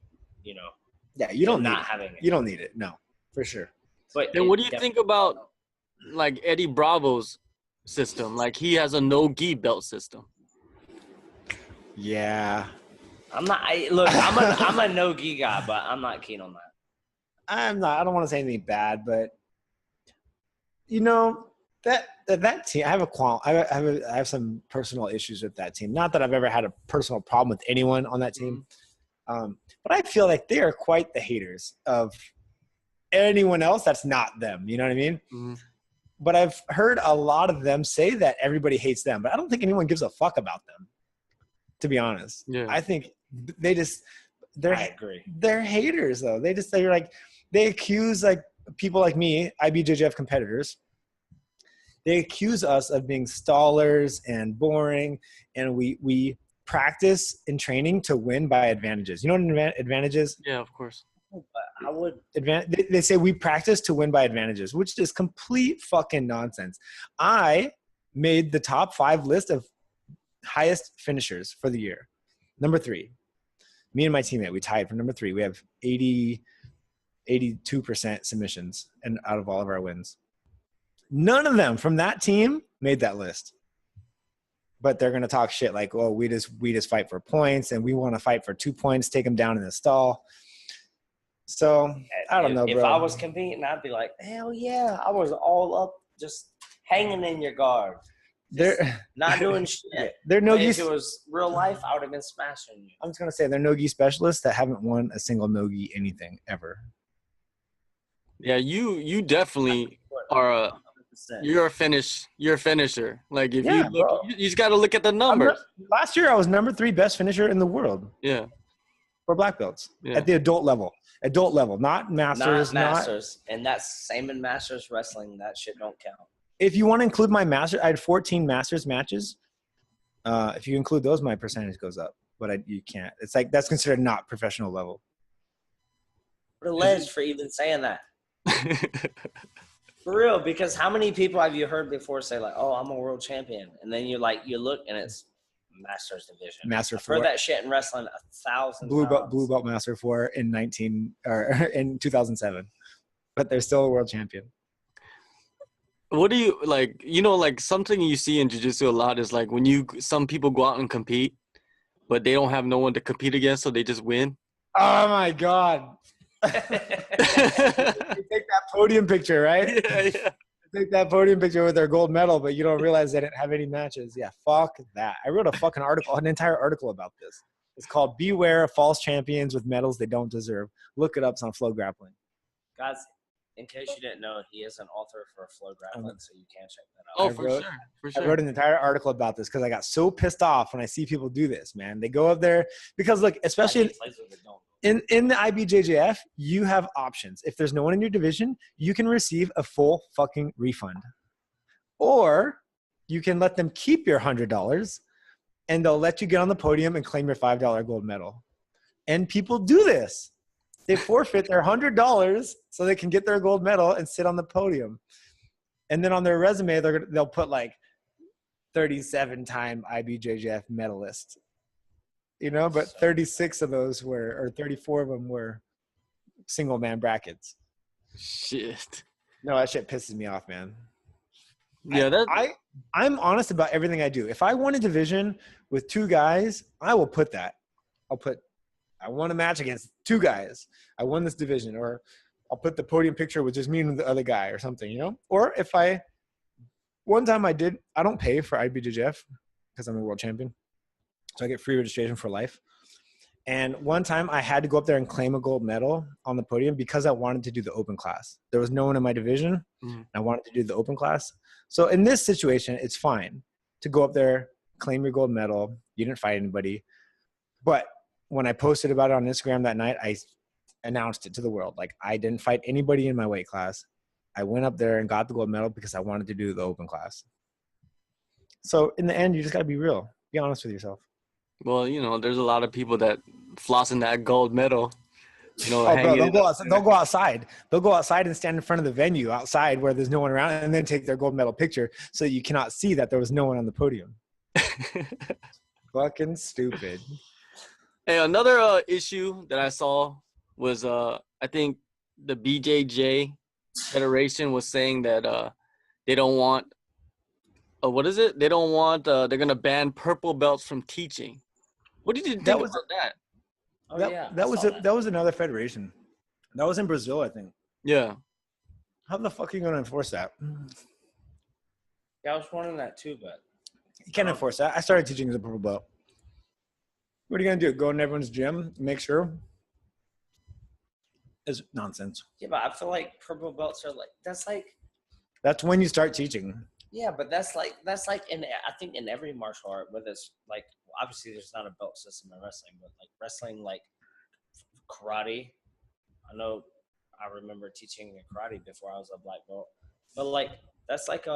Yeah, you don't not need having it. You don't need it, no, for sure. But then what do you think about like Eddie Bravo's system? Like he has a no-gi belt system. Yeah. I'm a no-gi guy, but I'm not keen on that. I don't want to say anything bad, but that team, I have some personal issues with that team. Not that I've ever had a personal problem with anyone on that team. But I feel like they are quite the haters of anyone else that's not them. You know what I mean? Mm-hmm. But I've heard a lot of them say that everybody hates them, but I don't think anyone gives a fuck about them, to be honest. Yeah. I think I agree. They're haters though. They accuse like people like me, IBJJF competitors. They accuse us of being stallers and boring, and we practice in training to win by advantages. You know what an advantage is? Yeah, of course. I would. They say we practice to win by advantages, which is complete fucking nonsense. I made the top 5 list of highest finishers for the year. Number 3, me and my teammate, we tied for number 3. We have 82% submissions and out of all of our wins. None of them from that team made that list. But they're going to talk shit like, oh, we just fight for points and we want to fight for 2 points, take them down in the stall. So, I don't know, bro. If I was competing, I'd be like, hell yeah. I was all up, just hanging in your guard. They're not doing shit. They're no-gi. If it was real life, I would have been smashing you. I'm just going to say they're no-gi specialists that haven't won a single no-gi anything ever. Yeah, you definitely are you're a finisher. Like if you just got to look at the numbers. Last year I was number 3 best finisher in the world. Yeah. For black belts at the adult level, not masters, not masters. And that's same in masters wrestling. That shit don't count. If you want to include my master, I had 14 masters matches. If you include those, my percentage goes up, but you can't. It's like, that's considered not professional level. What a ledge for even saying that. For real, because how many people have you heard before say like, "Oh, I'm a world champion," and then you look and it's Masters division. Master 4. I've heard that shit in wrestling 1,000 Blue times. belt Master 4 in 2007, but they're still a world champion. What do you like? Like something you see in jiu-jitsu a lot is like when some people go out and compete, but they don't have no one to compete against, so they just win. Oh my god. You take that podium picture, right? Yeah. Take that podium picture with their gold medal, but you don't realize they didn't have any matches. Yeah, fuck that. I wrote a fucking article, an entire article about this. It's called "Beware of False Champions with Medals They Don't Deserve." Look it up. It's on FloGrappling. Guys, in case you didn't know, he is an author for FloGrappling, so you can check that out. Oh, for sure. I wrote an entire article about this because I got so pissed off when I see people do this, man. They go up there because, look, especially in the IBJJF, you have options. If there's no one in your division, you can receive a full fucking refund. Or you can let them keep your $100 and they'll let you get on the podium and claim your $5 gold medal. And people do this. They forfeit their $100 so they can get their gold medal and sit on the podium. And then on their resume, they'll put like 37-time IBJJF medalist. you know, but 36 of those were, or 34 of them were single man brackets. Shit. No, that shit pisses me off, man. Yeah, I'm honest about everything I do. If I won a division with 2 guys, I will put that. I won a match against 2 guys. I won this division, or I'll put the podium picture with just me and the other guy or something, you know? Or if one time I don't pay for IBJJF because I'm a world champion. So I get free registration for life. And one time I had to go up there and claim a gold medal on the podium because I wanted to do the open class. There was no one in my division. And I wanted to do the open class. So in this situation, it's fine to go up there, claim your gold medal. You didn't fight anybody. But when I posted about it on Instagram that night, I announced it to the world. Like, I didn't fight anybody in my weight class. I went up there and got the gold medal because I wanted to do the open class. So in the end, you just got to be real. Be honest with yourself. well, you know, there's a lot of people that flossing that gold medal. You know, Oh, bro, they'll go outside. They'll go outside and stand in front of the venue outside where there's no one around, and then take their gold medal picture so that you cannot see that there was no one on the podium. Fucking stupid. Hey, another issue that I saw was I think the BJJ Federation was saying that they don't want what is it? They don't want they're gonna ban purple belts from teaching. What did you think about that? Oh, That was another federation. That was in Brazil, I think. Yeah. How the fuck are you going to enforce that? Yeah, I was wondering that too, but You can't enforce that. I started teaching as a purple belt. What are you going to do? Go in everyone's gym, make sure? It's nonsense. yeah, but I feel like purple belts are That's when you start teaching. yeah, but that's like I think in every martial art, whether it's like obviously there's not a belt system in wrestling, but like wrestling, like karate. I know I remember teaching karate before I was a black belt, but like that's like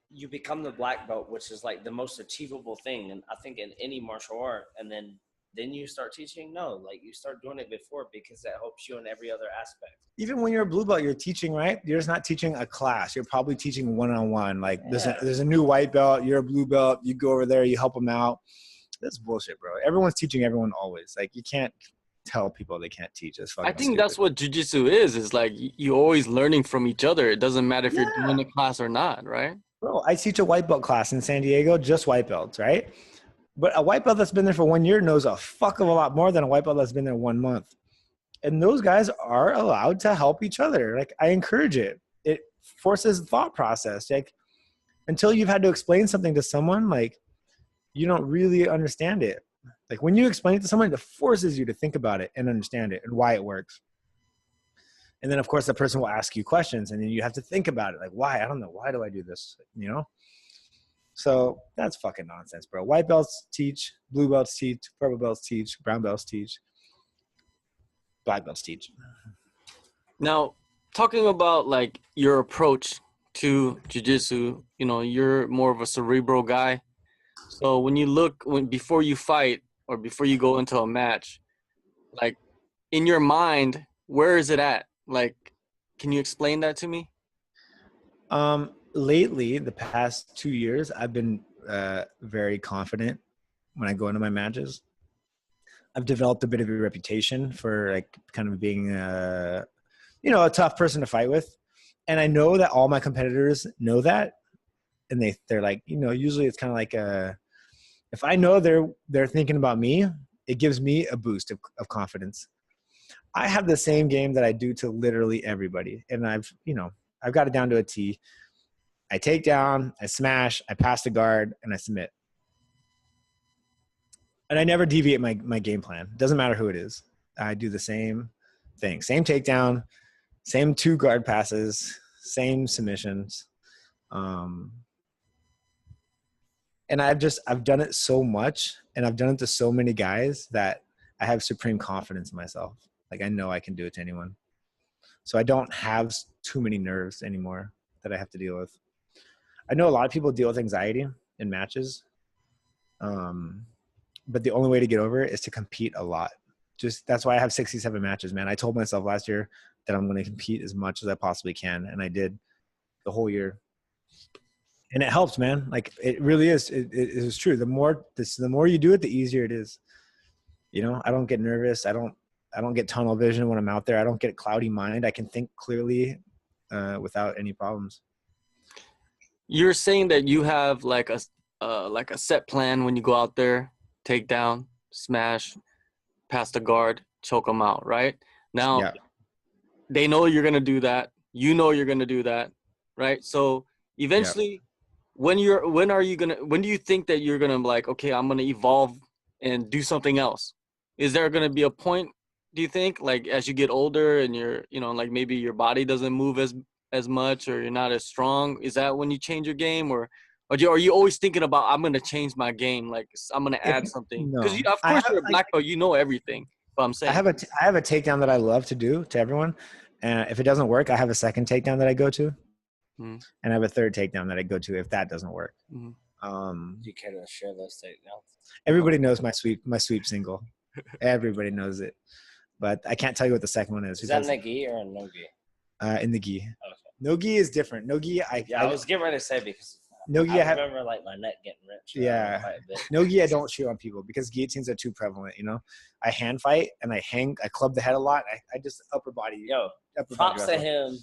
you become the black belt, which is like the most achievable thing, and I think in any martial art, and then you start teaching. No, like you start doing it before because that helps you in every other aspect. Even when you're a blue belt, you're teaching, right? You're just not teaching a class. You're probably teaching one-on-one. Like there's a new white belt, you're a blue belt, you go over there, you help them out. That's bullshit, bro. Everyone's teaching everyone always. Like, you can't tell people they can't teach. That's fucking I think stupid. that's what jiu-jitsu is like you're always learning from each other. It doesn't matter if you're doing a class or not, right? Bro, I teach a white belt class in San Diego, just white belts, right? But a white belt that's been there for 1 year knows a fuck of a lot more than a white belt that's been there 1 month. And those guys are allowed to help each other. Like, I encourage it. It forces thought process. Like, until you've had to explain something to someone, like, you don't really understand it. Like, when you explain it to someone, it forces you to think about it and understand it and why it works. And then, of course, the person will ask you questions, and then you have to think about it. Like, why? I don't know. Why do I do this? You know? So that's fucking nonsense, bro. White belts teach, blue belts teach, purple belts teach, brown belts teach, black belts teach. Now, talking about like your approach to jiu-jitsu, you know, you're more of a cerebral guy. So when you before you fight or before you go into a match, like in your mind, where is it at? Like, can you explain that to me? Lately, the past 2 years, I've been very confident when I go into my matches. I've developed a bit of a reputation for like kind of being a tough person to fight with. And I know that all my competitors know that. And they're like, usually it's kind of like if I know they're thinking about me, it gives me a boost of confidence. I have the same game that I do to literally everybody. And I've got it down to a T. I take down, I smash, I pass the guard, and I submit. And I never deviate my game plan. Doesn't matter who it is. I do the same thing. Same takedown, same 2 guard passes, same submissions. And I've done it so much, and I've done it to so many guys that I have supreme confidence in myself. Like, I know I can do it to anyone. So I don't have too many nerves anymore that I have to deal with. I know a lot of people deal with anxiety in matches. But the only way to get over it is to compete a lot. That's why I have 67 matches, man. I told myself last year that I'm going to compete as much as I possibly can. And I did the whole year. And it helps, man. Like it really is. It is true. The more you do it, the easier it is. You know, I don't get nervous. I don't get tunnel vision when I'm out there. I don't get a cloudy mind. I can think clearly without any problems. You're saying that you have like a set plan when you go out there, take down, smash, pass the guard, choke them out, right? Now, they know you're going to do that. You know you're going to do that, right? So eventually, when do you think that you're going to like, okay, I'm going to evolve and do something else? Is there going to be a point, do you think, like as you get older and you're, you know, like maybe your body doesn't move as much or you're not as strong? Is that when you change your game, or are you always thinking about, I'm going to change my game, like I'm going to add something? Because of course you're a black belt, you know everything. But I'm saying I have a takedown that I love to do to everyone. If it doesn't work, I have a second takedown that I go to, and I have a third takedown that I go to if that doesn't work. Do you care to share those takedowns? Everybody knows my sweep single. Everybody knows it, but I can't tell you what the second one is. Is that in the gi or in no gi? In the gi. Okay. No gi is different. No gi, I was getting ready to say because no gi. I remember like my neck getting ripped. Yeah. No gi, I don't shoot on people because guillotines are too prevalent. You know, I hand fight and I club the head a lot. I just upper body. Props to him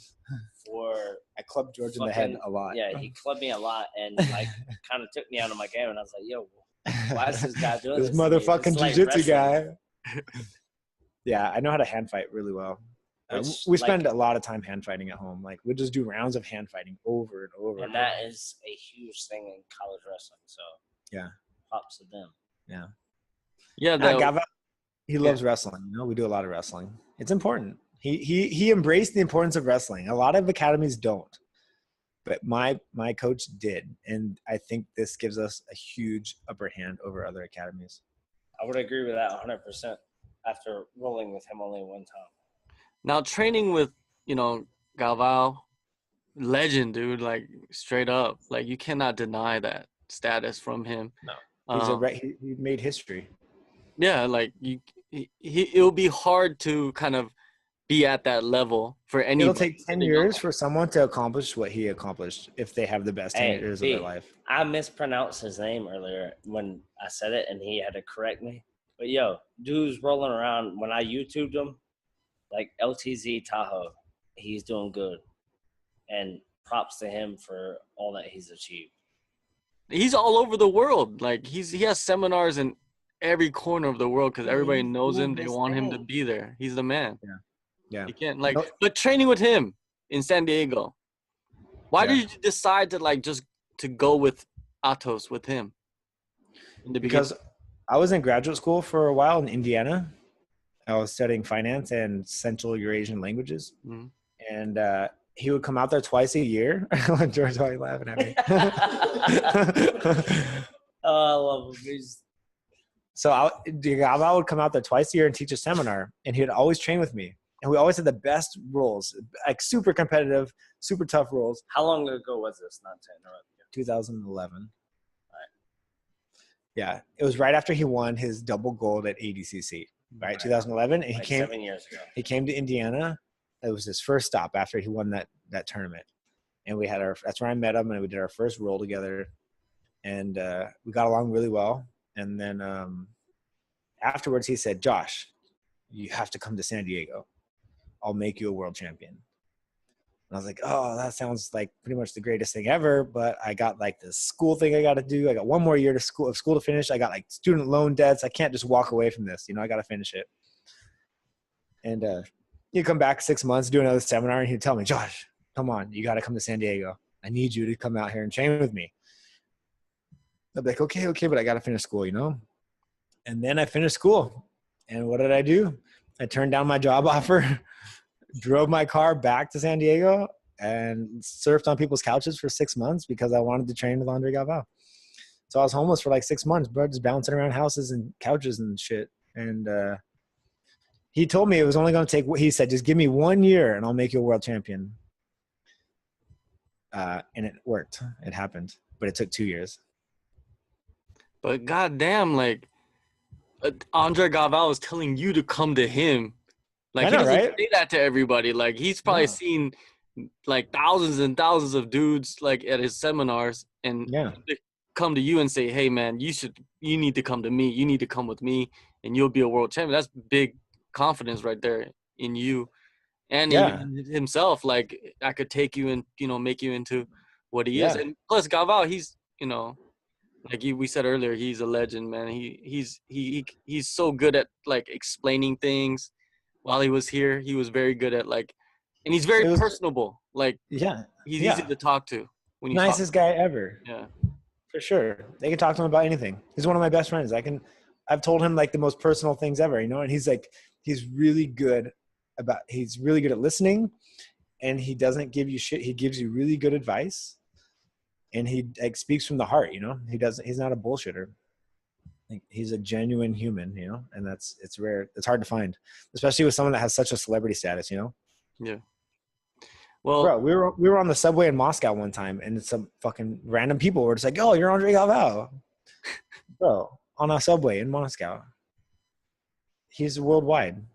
for. I clubbed George in the head a lot. Yeah, he clubbed me a lot and like kind of took me out of my game. And I was like, yo, why is this guy doing this? This motherfucking jiu-jitsu guy. Yeah, I know how to hand fight really well. We spend a lot of time hand fighting at home. Like we just do rounds of hand fighting over and over. And that is a huge thing in college wrestling. So yeah, props to them. Yeah. Galvao, he loves wrestling. You know, we do a lot of wrestling. It's important. He embraced the importance of wrestling. A lot of academies don't, but my coach did, and I think this gives us a huge upper hand over other academies. I would agree with that 100% after rolling with him only one time. Now, training with, you know, Galvao, legend, dude, like straight up. Like you cannot deny that status from him. No. He made history. Yeah, like it'll be hard to kind of be at that level for any. It'll take 10 years for someone to accomplish what he accomplished if they have the best 10 years of their life. I mispronounced his name earlier when I said it, and he had to correct me. But yo, dude's rolling around. When I YouTubed him, like LTZ Tahoe, he's doing good. And props to him for all that he's achieved. He's all over the world. Like he has seminars in every corner of the world because everybody knows him. They want him to be there. He's the man. Yeah. You can't but training with him in San Diego. Why did you decide to like just to go with Atos with him? Because I was in graduate school for a while in Indiana. I was studying finance and Central Eurasian languages. And he would come out there twice a year. George, why are you laughing at me? Oh, I love him. So I would come out there twice a year and teach a seminar, and he would always train with me. And we always had the best roles, like super competitive, super tough roles. How long ago was this? Not to interrupt you. 2011. All right. Yeah, it was right after he won his double gold at ADCC, right? 2011. And like 7 years ago. He came to Indiana. It was his first stop after he won that tournament. And we had that's where I met him, and we did our first roll together. And we got along really well. And then afterwards he said, Josh, you have to come to San Diego. I'll make you a world champion. And I was like, oh, that sounds like pretty much the greatest thing ever. But I got like this school thing I got to do. I got one more year of school to finish. I got like student loan debts. I can't just walk away from this. You know, I got to finish it. And he'd come back 6 months, do another seminar, and he'd tell me, Josh, come on, you got to come to San Diego. I need you to come out here and train with me. I'd be like, okay, but I got to finish school, you know? And then I finished school. And what did I do? I turned down my job offer, drove my car back to San Diego, and surfed on people's couches for 6 months because I wanted to train with Andre Galvao. So I was homeless for like 6 months, bro, just bouncing around houses and couches and shit. And he told me it was only going to take, he said, just give me 1 year and I'll make you a world champion. And it worked. It happened. But it took 2 years. But goddamn, like Andre Galvao was telling you to come to him. Like he doesn't say that to everybody. Like he's probably seen like thousands and thousands of dudes like at his seminars, and Yeah. they come to you and say, hey man, you need to come to me, you need to come with me, and you'll be a world champion. That's big confidence right there in you and Yeah. in himself. Like, I could take you and, you know, make you into what he is. Yeah. And plus Galvao, he's, you know, like we said earlier, he's a legend, man. He's so good at like explaining things. While he was here, he was very good at like, and he's very It was- personable. Like, Yeah. he's Yeah. easy to talk to when you Nicest guy ever. talk. Yeah. For sure. They can talk to him about anything. He's one of my best friends. I've told him like the most personal things ever, you know, and he's really good at listening, and he doesn't give you shit. He gives you really good advice, and he like speaks from the heart, you know. He's not a bullshitter. Like, he's a genuine human, you know, and it's rare. It's hard to find, especially with someone that has such a celebrity status, you know. Yeah. Well, Bro, we were on the subway in Moscow one time, and some fucking random people were just like, "Oh, you're Andre Galvao." Bro, on a subway in Moscow. He's worldwide.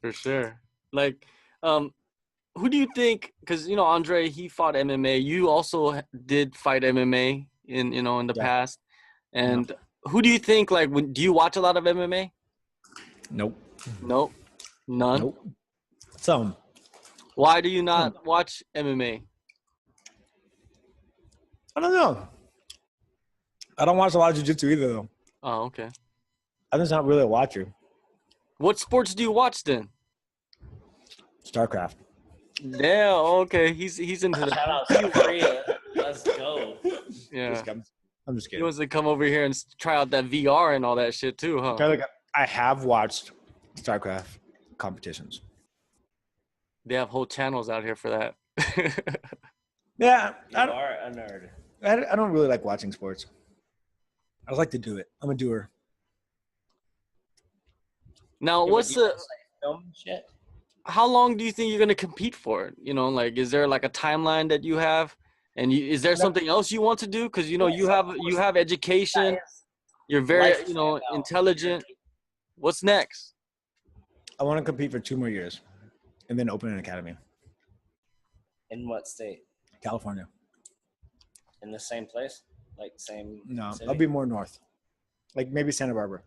for sure. Like, who do you think? Because, you know, Andre, he fought MMA. You also did fight MMA in the Yeah. past. And who do you think? Like, do you watch a lot of MMA? Nope. Nope. None. Nope. Some. Why do you not watch MMA? I don't know. I don't watch a lot of jiu-jitsu either, though. Oh, okay. I'm just not really a watcher. What sports do you watch then? StarCraft. Yeah. Okay. He's into Shout that. out to Korea. Let's go. Yeah. I'm just He kidding. wants to come over here and try out that VR and all that shit too, huh? I have watched StarCraft competitions. They have whole channels out here for that. Yeah. You are a nerd. I don't really like watching sports. I like to do it. I'm a doer. Now, Yeah, what's but you the? just, like, film and shit? How long do you think you're gonna compete for? You know, like, is there like a timeline that you have? And is there something else you want to do? Because, you know, you have education. You're very, Life you know, planned out. intelligent. What's next? I want to compete for 2 more years and then open an academy. In what state? California. In the same place? Like same No, city? I'll be more north. Like maybe Santa Barbara.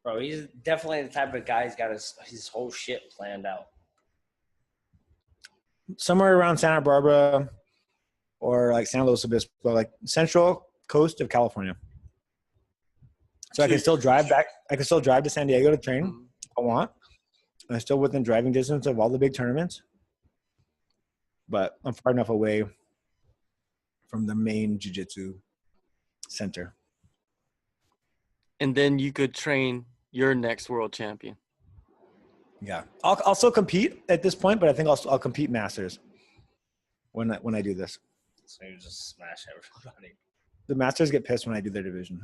Bro, he's definitely the type of guy who's got his whole shit planned out. Somewhere around Santa Barbara or like San Luis Obispo, like central coast of California. So I can still drive back. I can still drive to San Diego to train if I want. I'm still within driving distance of all the big tournaments. But I'm far enough away from the main jiu-jitsu center. And then you could train your next world champion. Yeah. I'll still compete at this point, but I think I'll compete masters when I do this. So you just smash everybody. The masters get pissed when I do their division.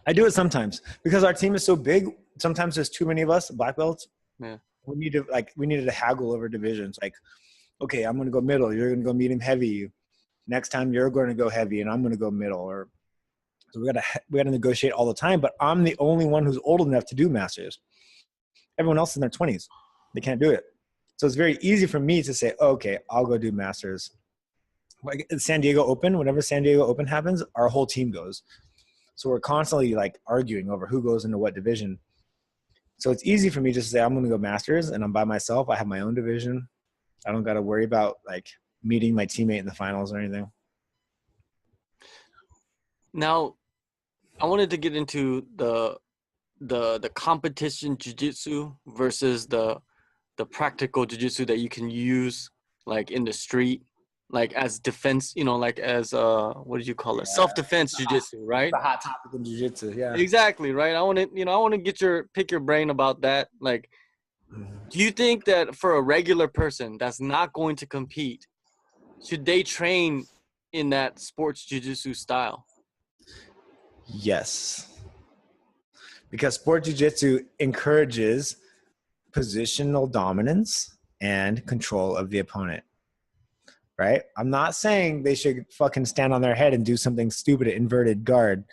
I do it sometimes because our team is so big. Sometimes there's too many of us, black belts. Yeah. We needed to haggle over divisions. Like, okay, I'm going to go middle. You're going to go medium heavy. Next time you're going to go heavy and I'm going to go middle. Or so we got to negotiate all the time. But I'm the only one who's old enough to do masters. Everyone else in their 20s, they can't do it. So it's very easy for me to say, okay, I'll go do masters. Like at San Diego Open, whenever San Diego Open happens, our whole team goes. So we're constantly like arguing over who goes into what division. So it's easy for me just to say, I'm going to go masters and I'm by myself. I have my own division. I don't got to worry about like meeting my teammate in the finals or anything. Now, I wanted to get into the competition jiu-jitsu versus the practical jiu-jitsu that you can use like in the street, like as defense, you know, like as what did you call it? Self-defense jiu-jitsu, right? The hot topic in jiu-jitsu, yeah. Exactly, right? I want to pick your brain about that. Like, do you think that for a regular person that's not going to compete, should they train in that sports jiu-jitsu style? Yes. Because sport jiu-jitsu encourages positional dominance and control of the opponent. Right? I'm not saying they should fucking stand on their head and do something stupid, inverted guard.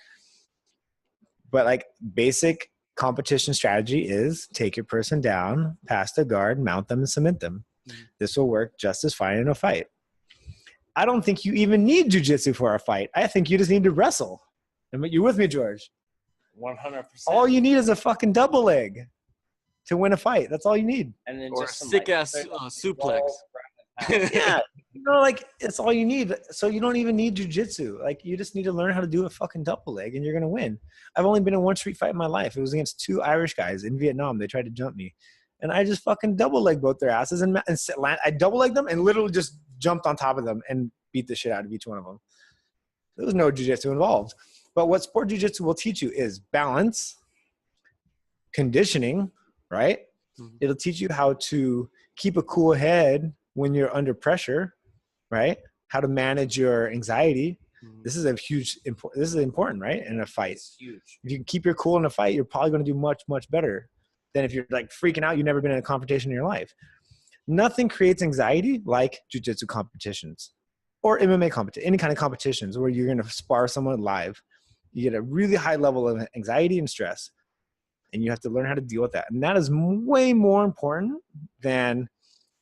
But like basic competition strategy is take your person down, pass the guard, mount them, and submit them. This will work just as fine in a fight. I don't think you even need jiu-jitsu for a fight. I think you just need to wrestle. You with me, George? 100%. All you need is a fucking double leg to win a fight. That's all you need. And then Or just some, sick like, ass suplex. Yeah. Like, it's all you need. So you don't even need jiu-jitsu. Like, you just need to learn how to do a fucking double leg and you're going to win. I've only been in one street fight in my life. It was against 2 Irish guys in Vietnam. They tried to jump me. And I just fucking double leg both their asses and I double legged them and literally just jumped on top of them and beat the shit out of each one of them. There was no jiu-jitsu involved. But what sport jiu-jitsu will teach you is balance, conditioning, right? Mhm. It'll teach you how to keep a cool head when you're under pressure, right? How to manage your anxiety. Mhm. This is important, right? In a fight. It's huge. If you can keep your cool in a fight, you're probably going to do much, much better than if you're like freaking out. You've never been in a competition in your life. Nothing creates anxiety like jiu-jitsu competitions or MMA competition, any kind of competitions where you're going to spar someone live. You get a really high level of anxiety and stress, and you have to learn how to deal with that. And that is way more important than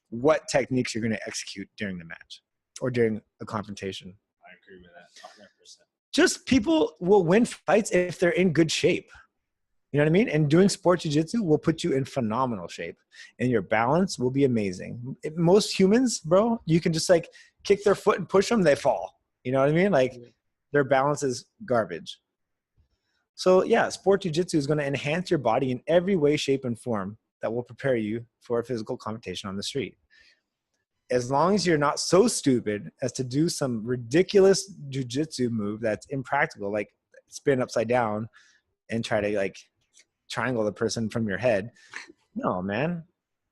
what techniques you're going to execute during the match or during a confrontation. I agree with that 100%. Just people will win fights if they're in good shape. You know what I mean? And doing sport jiu-jitsu will put you in phenomenal shape and your balance will be amazing. Most humans, bro, you can just like kick their foot and push them, they fall. You know what I mean? Like their balance is garbage. So yeah, sport jiu-jitsu is going to enhance your body in every way, shape, and form that will prepare you for a physical confrontation on the street. As long as you're not so stupid as to do some ridiculous jiu-jitsu move that's impractical, like spin upside down and try to like triangle the person from your head. No, man.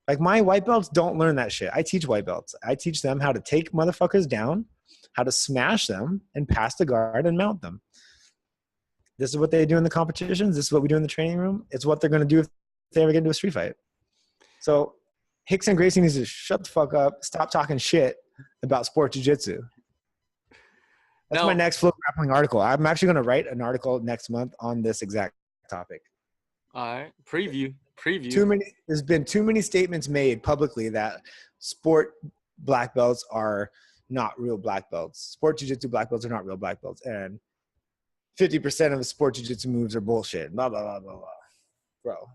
Like my white belts don't learn that shit. I teach white belts. I teach them how to take motherfuckers down, how to smash them and pass the guard and mount them. This is what they do in the competitions. This is what we do in the training room. It's what they're going to do if they ever get into a street fight. So Hicks and Gracie needs to shut the fuck up, stop talking shit about sport jiu-jitsu. That's my next FloGrappling article. I'm actually going to write an article next month on this exact topic. All right. Preview. There's been too many statements made publicly that sport black belts are not real black belts. Sport jiu-jitsu black belts are not real black belts. And 50% of sport jiu-jitsu moves are bullshit. Blah, blah, blah, blah, blah. Bro,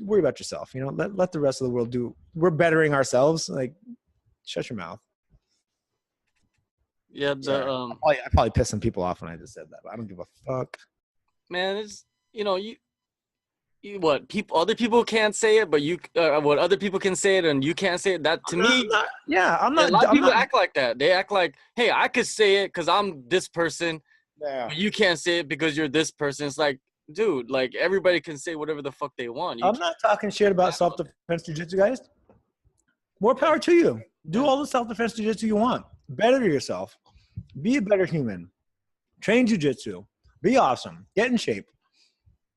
worry about yourself. You know, let the rest of the world do. We're bettering ourselves. Like, shut your mouth. Yeah, I probably pissed some people off when I just said that, but I don't give a fuck. Man, it's other people can't say it, but what other people can say it and you can't say it. That to me, I'm not. A lot of people act like that. They act like, hey, I could say it because I'm this person. Yeah. But you can't say it because you're this person. It's like, dude, like everybody can say whatever the fuck they want. I'm not talking shit about self-defense jiu-jitsu, guys. More power to you. Do all the self-defense jiu-jitsu you want. Better yourself. Be a better human. Train jiu-jitsu. Be awesome. Get in shape.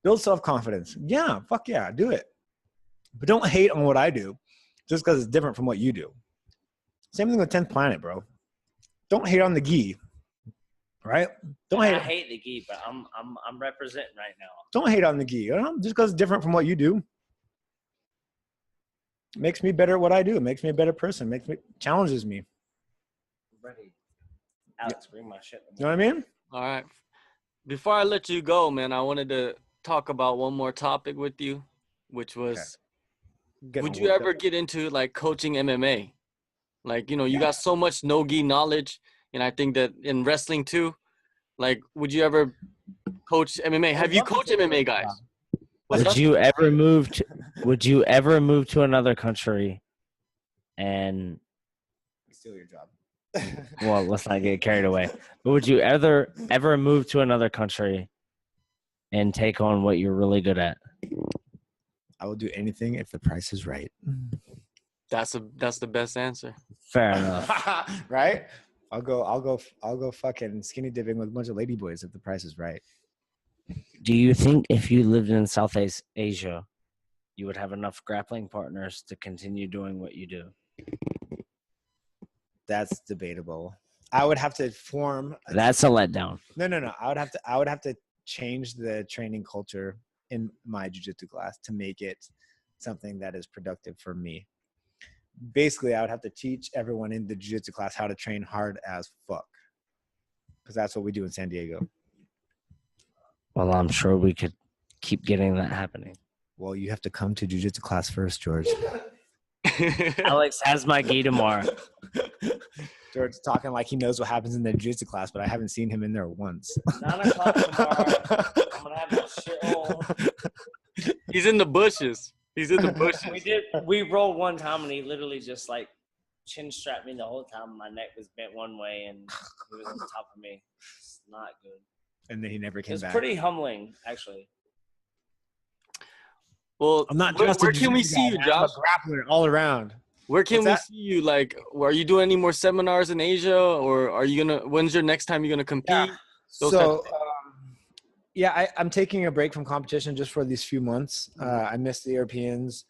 Build self-confidence. Yeah, fuck yeah, do it. But don't hate on what I do just because it's different from what you do. Same thing with 10th Planet, bro. Don't hate on the gi. Right? I hate the gi, but I'm representing right now. Don't hate on the gi. You know? Just because it's different from what you do. Makes me better at what I do. It makes me a better person. Challenges me. Ready. Alex, bring my shit. You know what I mean? All right. Before I let you go, man, I wanted to talk about one more topic with you, which was, would you ever get into like coaching MMA? Like, you got so much no-gi knowledge, and I think that in wrestling too. Like, would you ever coach MMA? Have you coached MMA guys? Would you ever move to another country and steal your job? Well, let's not get carried away. But would you ever move to another country and take on what you're really good at? I will do anything if the price is right. That's the best answer. Fair enough. Right? I'll go fucking skinny dipping with a bunch of ladyboys if the price is right. Do you think if you lived in Southeast Asia, you would have enough grappling partners to continue doing what you do? That's debatable. I would have to form. That's a letdown. No. I would have to change the training culture in my jiu-jitsu class to make it something that is productive for me. basically I would have to teach everyone in the jiu-jitsu class how to train hard as fuck. Because that's what we do in San Diego. Well, I'm sure we could keep getting that happening. Well, you have to come to jiu-jitsu class first, George. Alex has my gi tomorrow. George talking like he knows what happens in the jiu-jitsu class, but I haven't seen him in there once. 9 o'clock tomorrow. I'm gonna have my shit on. He's in the bushes. He's in the bushes. We rolled one time and he literally just like chin strapped me the whole time. My neck was bent one way and he was on top of me. It's not good. And then he never came It's back. pretty humbling, actually. Well, I'm not where just a can we jiu-jitsu see guy, you, man. Josh? I'm a grappler all around. Where can What's we that? see you? Like, are you doing any more seminars in Asia, or are you gonna? When's your next time you're gonna compete? Yeah. Those So, I'm taking a break from competition just for these few months. I missed the Europeans,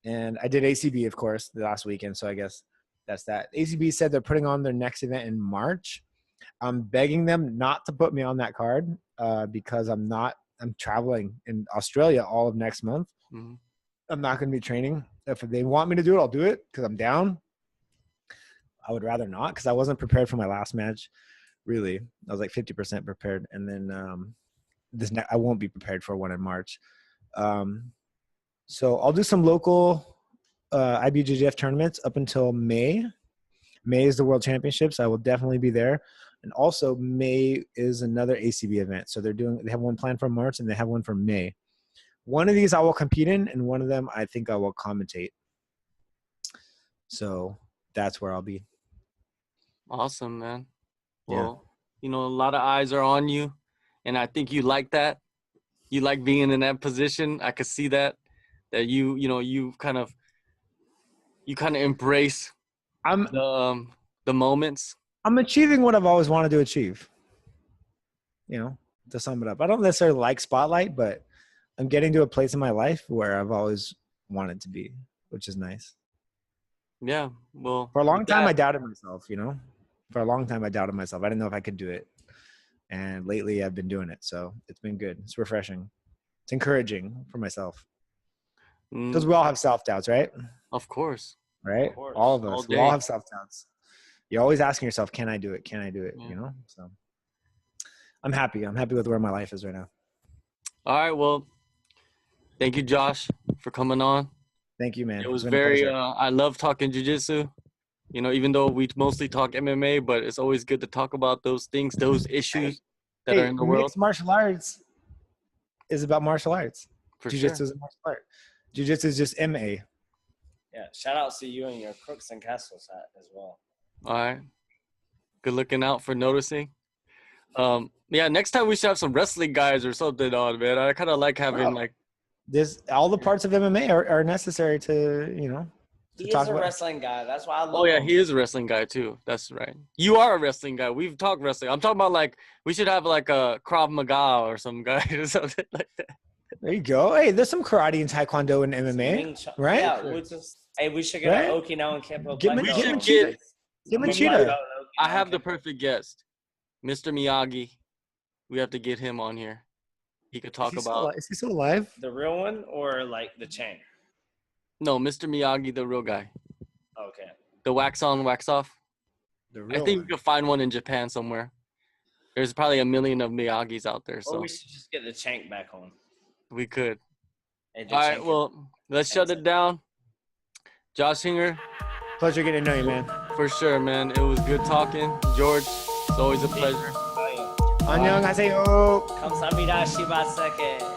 and I did ACB, of course, the last weekend. So I guess that's that. ACB said they're putting on their next event in March. I'm begging them not to put me on that card because I'm traveling in Australia all of next month. Mhm. I'm not going to be training. If they want me to do it, I'll do it because I'm down. I would rather not because I wasn't prepared for my last match. Really, I was like 50% prepared, and then I won't be prepared for one in March. So I'll do some local IBJJF tournaments up until May. May is the World Championships. I will definitely be there. And also May is another ACB event. So they have one planned for March and they have one for May. One of these I will compete in, and one of them I think I will commentate. So that's where I'll be. Awesome, man. Yeah. Well, a lot of eyes are on you, and I think you like that. You like being in that position. I could see that you kind of embrace the moments. I'm achieving what I've always wanted to achieve. To sum it up, I don't necessarily like spotlight, but I'm getting to a place in my life where I've always wanted to be, which is nice. Yeah. Well, for a long time, I doubted myself, For a long time, I doubted myself. I didn't know if I could do it. And lately, I've been doing it. So it's been good. It's refreshing. It's encouraging for myself. Because we all have self-doubts, right? Of course. Right? Of course. All of us. We all have self-doubts. You're always asking yourself, can I do it? Can I do it? Yeah. So I'm happy. I'm happy with where my life is right now. All right. Well, thank you, Josh, for coming on. Thank you, man. It was very, I love talking jiu-jitsu. Even though we mostly talk MMA, but it's always good to talk about those things, those issues that are in the world. Mixed martial arts is about martial arts. For Jiu-jitsu sure. is a martial art. Jiu-jitsu is just MA. Yeah. Shout out to you and your Crooks and Castles hat as well. All right. Good looking out for noticing. Yeah, next time we should have some wrestling guys or something on, man. I kind of like having all the parts of MMA are necessary to, He is a wrestling guy. That's why I love him. He is a wrestling guy too. That's right. You are a wrestling guy. We've talked wrestling. I'm talking about we should have a Krav Maga or some guy or something like that. There you go. Hey, there's some karate and taekwondo and MMA, right? Yeah, we should get an Okinawan Kempo. Give him a cheetah. I have the perfect guest, Mr. Miyagi. We have to get him on here. He could talk about. Is he still alive? The real one or the chain? No, Mr. Miyagi, the real guy. Okay. The wax on, wax off. I think we could find one in Japan somewhere. There's probably a million of Miyagis out there. So Or we should just get the Chank back on. We could. Hey, All right, well, let's shut it down. Josh Hinger. Pleasure getting to know you, man. For sure, man. It was good talking. George, it's always a pleasure. 안녕하세요. 감사합니다. 시바세케.